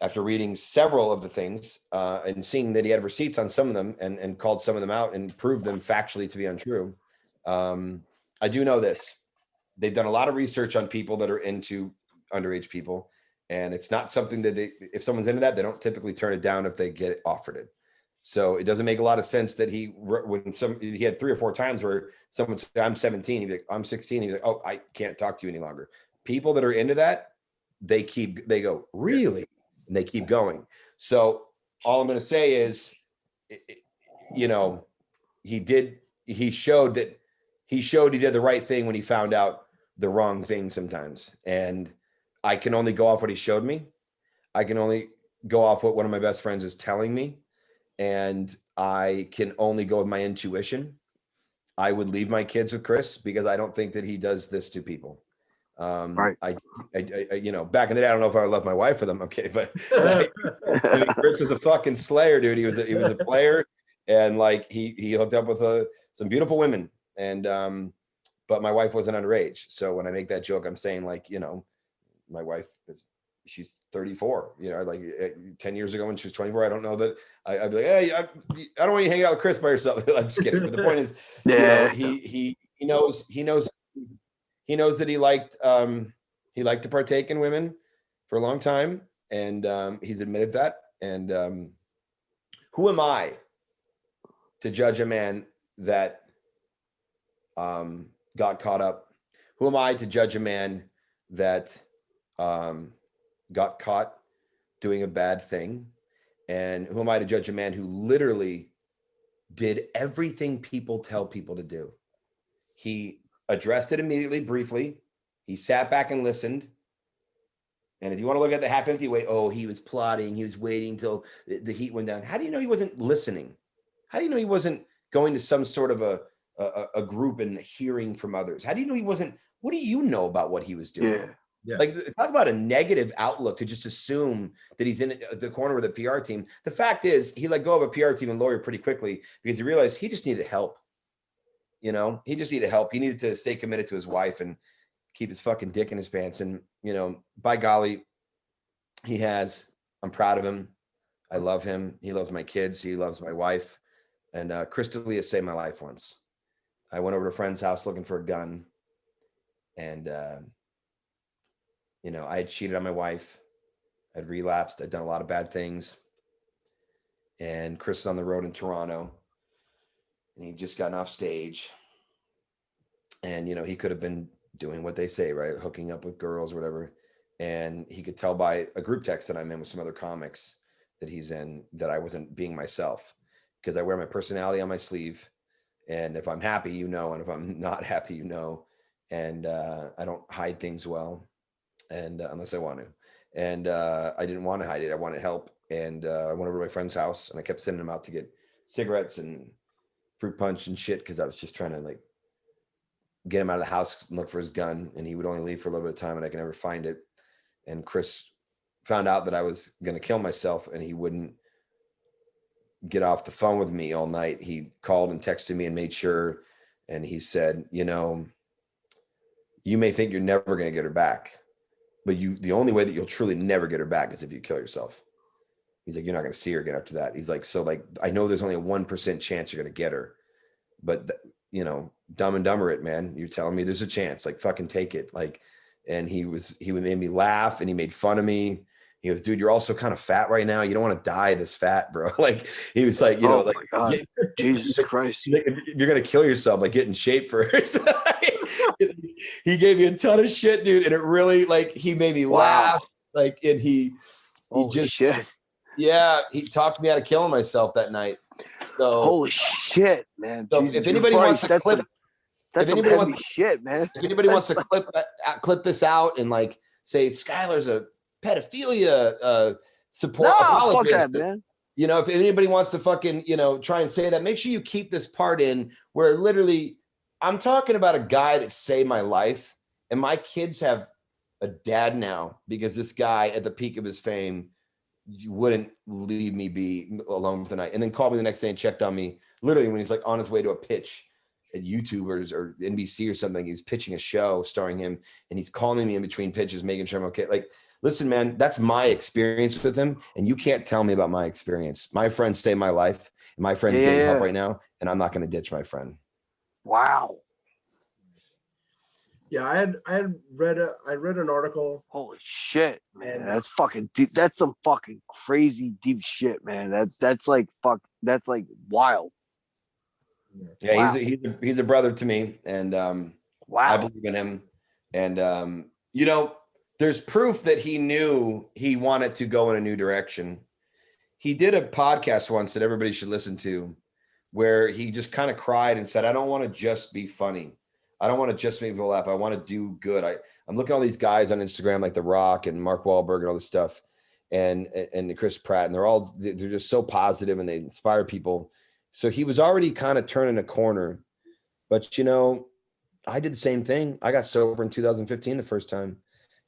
after reading several of the things and seeing that he had receipts on some of them, and called some of them out and proved them factually to be untrue. I do know this. They've done a lot of research on people that are into underage people. And it's not something that if someone's into that, they don't typically turn it down if they get offered it. So it doesn't make a lot of sense that he had 3 or 4 times where someone said, I'm 17, he'd be like, I'm 16. He'd be like, oh, I can't talk to you any longer. People that are into that, they go, really? And they keep going. So all I'm going to say is, you know, he showed he did the right thing when he found out the wrong thing sometimes. And I can only go off what he showed me. I can only go off what one of my best friends is telling me. And I can only go with my intuition. I would leave my kids with Chris because I don't think that he does this to people. Right. I you know, back in the day, I don't know if I would love my wife for them. I'm kidding, but like, I mean, Chris is a fucking slayer, dude. He was a player, and like he hooked up with some beautiful women, and but my wife wasn't underage. So when I make that joke, I'm saying like, you know, my wife she's 34. You know, like 10 years ago when she was 24, I don't know that I'd be like, hey, I don't want you hanging out with Chris by yourself. I'm just kidding. But the point is, Yeah. you know, he knows that he liked to partake in women for a long time, and he's admitted that. And who am I to judge a man that got caught up? Who am I to judge a man that got caught doing a bad thing? And who am I to judge a man who literally did everything people tell people to do? He addressed it immediately, briefly. He sat back and listened. And if you want to look at the half empty way, oh, he was plotting. He was waiting till the heat went down. How do you know he wasn't listening? How do you know he wasn't going to some sort of a group and hearing from others? How do you know he wasn't? What do you know about what he was doing? Yeah. Like, talk about a negative outlook to just assume that he's in the corner with a PR team. The fact is, he let go of a PR team and lawyer pretty quickly because he realized he just needed help. You know, he just needed help. He needed to stay committed to his wife and keep his fucking dick in his pants. And, you know, by golly, he has. I'm proud of him. I love him. He loves my kids. He loves my wife. And Chris D'Elia saved my life once. I went over to a friend's house looking for a gun. And, you know, I had cheated on my wife. I'd relapsed. I'd done a lot of bad things. And Chris was on the road in Toronto. And he'd just gotten off stage. And, you know, he could have been doing what they say, right? Hooking up with girls or whatever. And he could tell by a group text that I'm in with some other comics that he's in that I wasn't being myself, because I wear my personality on my sleeve. And if I'm happy, you know, and if I'm not happy, you know, and I don't hide things well, and unless I want to. And I didn't want to hide it. I wanted help. And I went over to my friend's house and I kept sending him out to get cigarettes and fruit punch and shit, because I was just trying to like get him out of the house and look for his gun. And he would only leave for a little bit of time and I could never find it. And Chris found out that I was going to kill myself and he wouldn't get off the phone with me all night. He called and texted me and made sure. And he said, you know, you may think you're never going to get her back, but the only way that you'll truly never get her back is if you kill yourself. He's like, you're not going to see her again after that. He's like, so like, I know there's only a 1% chance you're going to get her, but you know, Dumb and Dumber it, man. You're telling me there's a chance, like fucking take it. Like, and he made me laugh and he made fun of me. He goes, dude, you're also kind of fat right now. You don't want to die this fat, bro. Like, he was like, you know, like, my God. Jesus Christ. You're going to kill yourself, like get in shape first. He gave me a ton of shit, dude. And it really, like, he made me laugh. Like, and he just, shit. Yeah, he talked me out of killing myself that night. So holy shit, man. So Jesus if anybody wants to clip, that's some heavy shit, man. If anybody wants to clip this out and like say Skyler's a pedophilia support apologist, fuck that, man. You know, if anybody wants to fucking, you know, try and say that, make sure you keep this part in where literally I'm talking about a guy that saved my life, and my kids have a dad now because this guy at the peak of his fame wouldn't leave me be alone for the night, and then called me the next day and checked on me literally when he's like on his way to a pitch at YouTubers or NBC or something. He's pitching a show starring him, and he's calling me in between pitches, making sure I'm okay. Like, listen, man, that's my experience with him, and you can't tell me about my experience. My friends stay in my life, and my friend's getting help right now, and I'm not going to ditch my friend. Wow. Yeah, I read an article. Holy shit, man. That's fucking deep. That's some fucking crazy deep shit, man. That's like that's like wild. Yeah, wow. he's a brother to me, and wow. I believe in him. And you know, there's proof that he knew he wanted to go in a new direction. He did a podcast once that everybody should listen to, where he just kind of cried and said, I don't want to just be funny. I don't want to just make people laugh. I want to do good. I'm looking at all these guys on Instagram, like The Rock and Mark Wahlberg and all this stuff, and Chris Pratt, and they're just so positive and they inspire people. So he was already kind of turning a corner, but you know, I did the same thing. I got sober in 2015 the first time,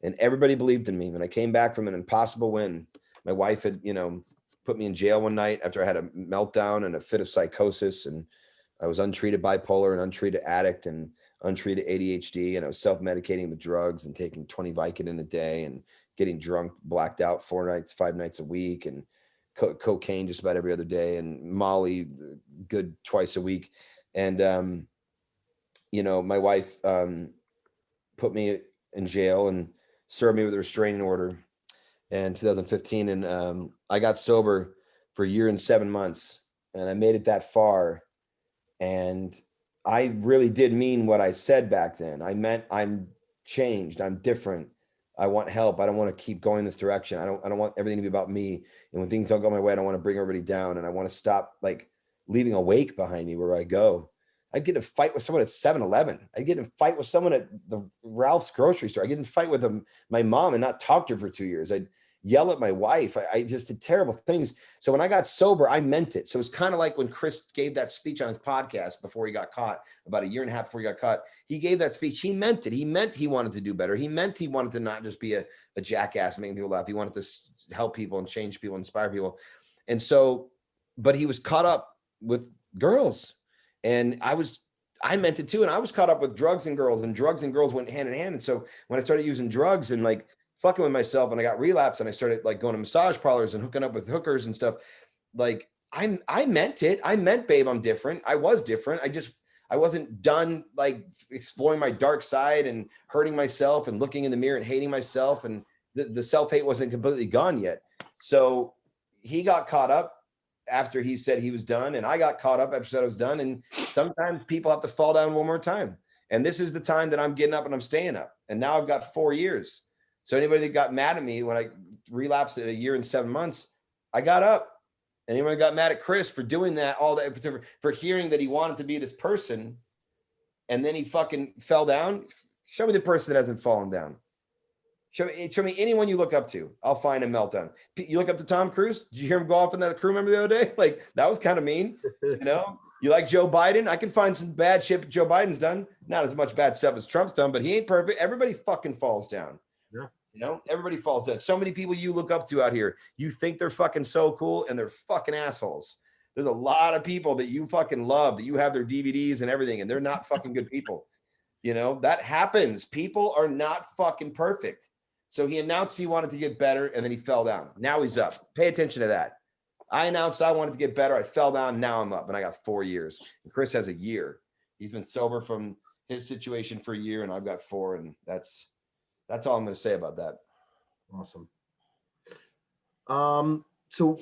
and everybody believed in me. When I came back from an impossible win, my wife had, you know, put me in jail one night after I had a meltdown and a fit of psychosis, and I was untreated bipolar and untreated addict and untreated ADHD, and I was self-medicating with drugs and taking 20 Vicodin a day and getting drunk, blacked out 5 nights a week, and cocaine just about every other day, and Molly good twice a week. And you know, my wife put me in jail and served me with a restraining order in 2015, and I got sober for a year and 7 months, and I made it that far. And I really did mean what I said back then. I meant I'm changed. I'm different. I want help. I don't want to keep going this direction. I don't want everything to be about me. And when things don't go my way, I don't want to bring everybody down. And I want to stop like leaving a wake behind me where I go. I'd get in a fight with someone at 7-Eleven. I'd get in a fight with someone at the Ralph's grocery store. I get in a fight with my mom and not talk to her for 2 years. I'd yell at my wife. I just did terrible things. So when I got sober, I meant it. So it's kind of like when Chris gave that speech on his podcast before he got caught, about a year and a half before he got caught. He gave that speech. He meant it. He meant he wanted to do better. He meant he wanted to not just be a jackass making people laugh. He wanted to help people and change people, inspire people. And so, but he was caught up with girls. And I meant it too. And I was caught up with drugs and girls went hand in hand. And so when I started using drugs and like fucking with myself, and I got relapse, and I started like going to massage parlors and hooking up with hookers and stuff, like I meant it. I meant, babe, I'm different. I was different. I wasn't done like exploring my dark side and hurting myself and looking in the mirror and hating myself. And the self-hate wasn't completely gone yet. So he got caught up after he said he was done, and I got caught up after he said I was done. And sometimes people have to fall down one more time. And this is the time that I'm getting up and I'm staying up. And now I've got 4 years. So anybody that got mad at me when I relapsed at a year and 7 months, I got up. Anyone that got mad at Chris for doing that, all that, for hearing that he wanted to be this person, and then he fucking fell down. Show me the person that hasn't fallen down. Show me anyone you look up to. I'll find a meltdown. You look up to Tom Cruise? Did you hear him go off in that crew member the other day? Like, that was kind of mean. You know, you like Joe Biden? I can find some bad shit Joe Biden's done. Not as much bad stuff as Trump's done, but he ain't perfect. Everybody fucking falls down. Yeah. You know, everybody falls down. So many people you look up to out here, you think they're fucking so cool, and they're fucking assholes. There's a lot of people that you fucking love, that you have their DVDs and everything, and they're not fucking good people. You know, that happens. People are not fucking perfect. So he announced he wanted to get better, and then he fell down. Now he's up. Pay attention to that. I announced I wanted to get better. I fell down. Now I'm up, and I got 4 years. And Chris has a year. He's been sober from his situation for a year, and I've got 4, and that's all I'm going to say about that. Awesome. So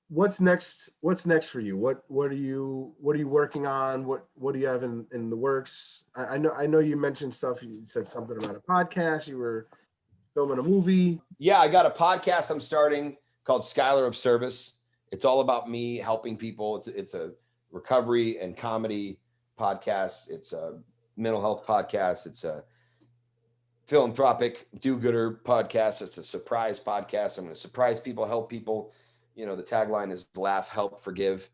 what's next? What's next for you? What are you working on? What do you have in the works? I know you mentioned stuff. You said something about a podcast. You were filming a movie. Yeah, I got a podcast I'm starting called Skyler of Service. It's all about me helping people. It's a recovery and comedy podcast. It's a mental health podcast. It's a philanthropic do-gooder podcast. It's a surprise podcast. I'm going to surprise people, help people. You know, the tagline is laugh, help, forgive.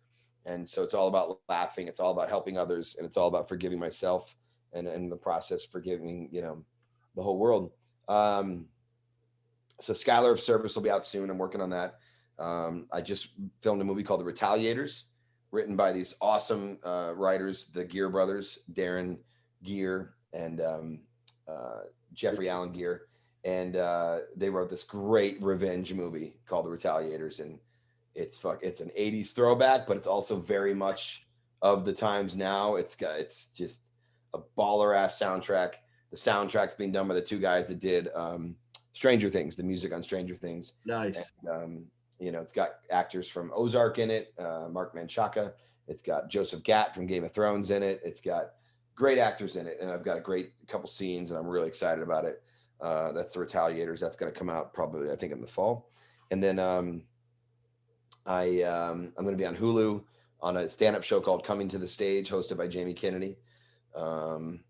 And so it's all about laughing. It's all about helping others. And it's all about forgiving myself, and in the process, forgiving, you know, the whole world. So Skyler of Service will be out soon. I'm working on that. I just filmed a movie called The Retaliators, written by these awesome writers, the Gear brothers, Darren Gear and Jeffrey Allen Gear. And they wrote this great revenge movie called The Retaliators. And it's an 80s throwback, but it's also very much of the times now. It's just a baller ass soundtrack. The soundtrack's being done by the two guys that did Stranger Things, the music on Stranger Things. Nice. And, you know, it's got actors from Ozark in it, Mark Manchaka. It's got Joseph Gatt from Game of Thrones in it. It's got great actors in it. And I've got a great couple scenes, and I'm really excited about it. That's The Retaliators. That's going to come out probably, I think, in the fall. And then I'm going to be on Hulu on a stand-up show called Coming to the Stage, hosted by Jamie Kennedy. And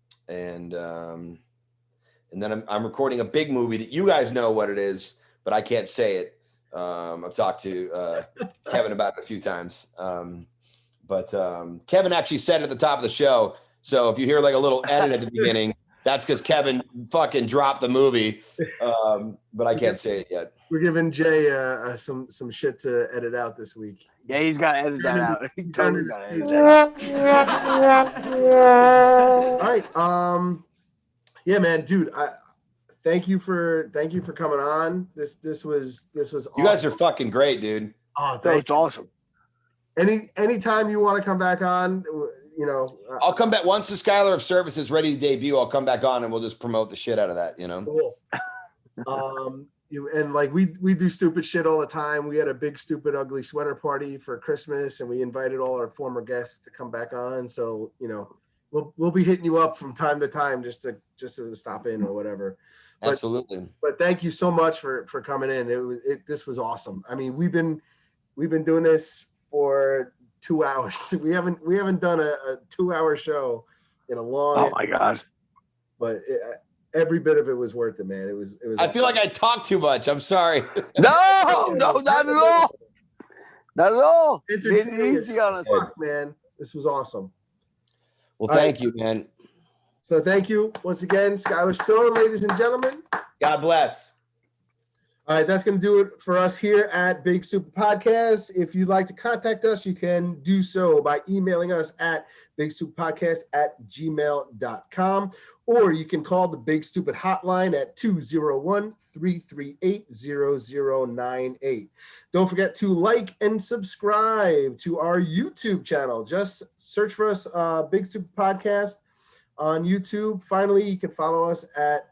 then I'm recording a big movie that you guys know what it is, but I can't say it. I've talked to Kevin about it a few times. But Kevin actually said it at the top of the show. So if you hear like a little edit at the beginning, that's because Kevin fucking dropped the movie. But I can't say it yet. We're giving Jay some shit to edit out this week. Yeah, he's got to edit that out. He totally got to edit that out. All right. Yeah, man, dude. Thank you for coming on. This was awesome. You guys are fucking great, dude. Oh, That's awesome. Anytime you want to come back on, you know. I'll come back once the Skyler of Service is ready to debut. I'll come back on and we'll just promote the shit out of that, you know. Cool. And like we do stupid shit all the time. We had a big stupid ugly sweater party for Christmas, and we invited all our former guests to come back on. So you know, we'll be hitting you up from time to time just to stop in or whatever. Absolutely. But thank you so much for coming in. This was awesome. I mean, we've been doing this for 2 hours. We haven't done a 2-hour show in a long. Oh my God. But every bit of it was worth it, man. It was. I feel like I talk too much. I'm sorry. No, not at all. Not at all. Made it Entertaining easy on us. Fuck, man. This was awesome. Well, thank you, man. So thank you once again, Skyler Stone, ladies and gentlemen. God bless. All right, that's going to do it for us here at Big Super Podcast. If you'd like to contact us, you can do so by emailing us at bigsuperpodcast@gmail.com, or you can call the Big Stupid Hotline at 201-338-0098. Don't forget to like and subscribe to our YouTube channel. Just search for us, Big Stupid Podcast on YouTube. Finally, you can follow us at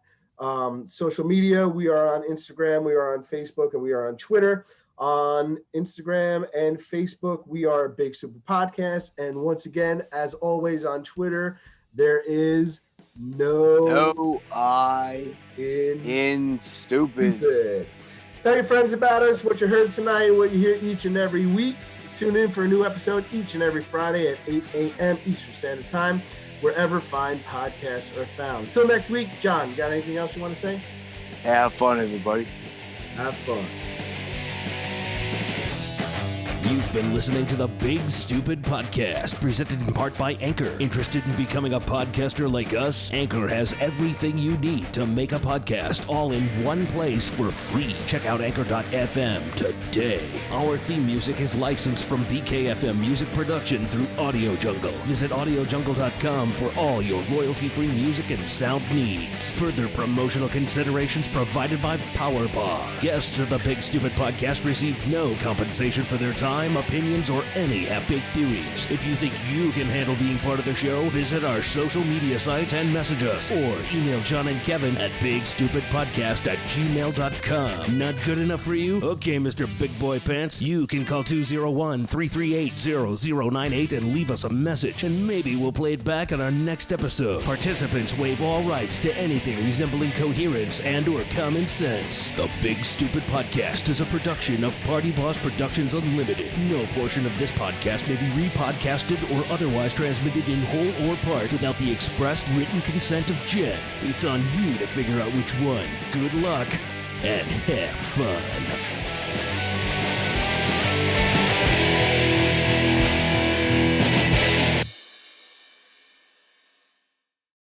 social media. We are on Instagram, we are on Facebook, and we are on Twitter. On Instagram and Facebook, we are Big Super Podcast. And once again, as always on Twitter, there is no I in stupid. Tell your friends about us, what you heard tonight, what you hear each and every week. Tune in for a new episode each and every Friday at 8 a.m. Eastern Standard Time, wherever fine podcasts are found. Till next week, John, you got anything else you want to say? Have fun, everybody. Have fun. You've been listening to the Big Stupid Podcast, presented in part by Anchor. Interested in becoming a podcaster like us? Anchor has everything you need to make a podcast all in one place for free. Check out Anchor.fm today. Our theme music is licensed from BKFM Music Production through Audio Jungle. Visit AudioJungle.com for all your royalty-free music and sound needs. Further promotional considerations provided by Powerbar. Guests of the Big Stupid Podcast receive no compensation for their time, opinions, or any half-baked theories. If you think you can handle being part of the show, visit our social media sites and message us, or email John and Kevin at bigstupidpodcast@gmail.com. Not good enough for you? Okay, Mr. Big Boy Pants, you can call 201-338-0098 and leave us a message, and maybe we'll play it back on our next episode. Participants waive all rights to anything resembling coherence and or common sense. The Big Stupid Podcast is a production of Party Boss Productions Unlimited. No portion of this podcast may be repodcasted or otherwise transmitted in whole or part without the expressed written consent of Jen. It's on you to figure out which one. Good luck and have fun.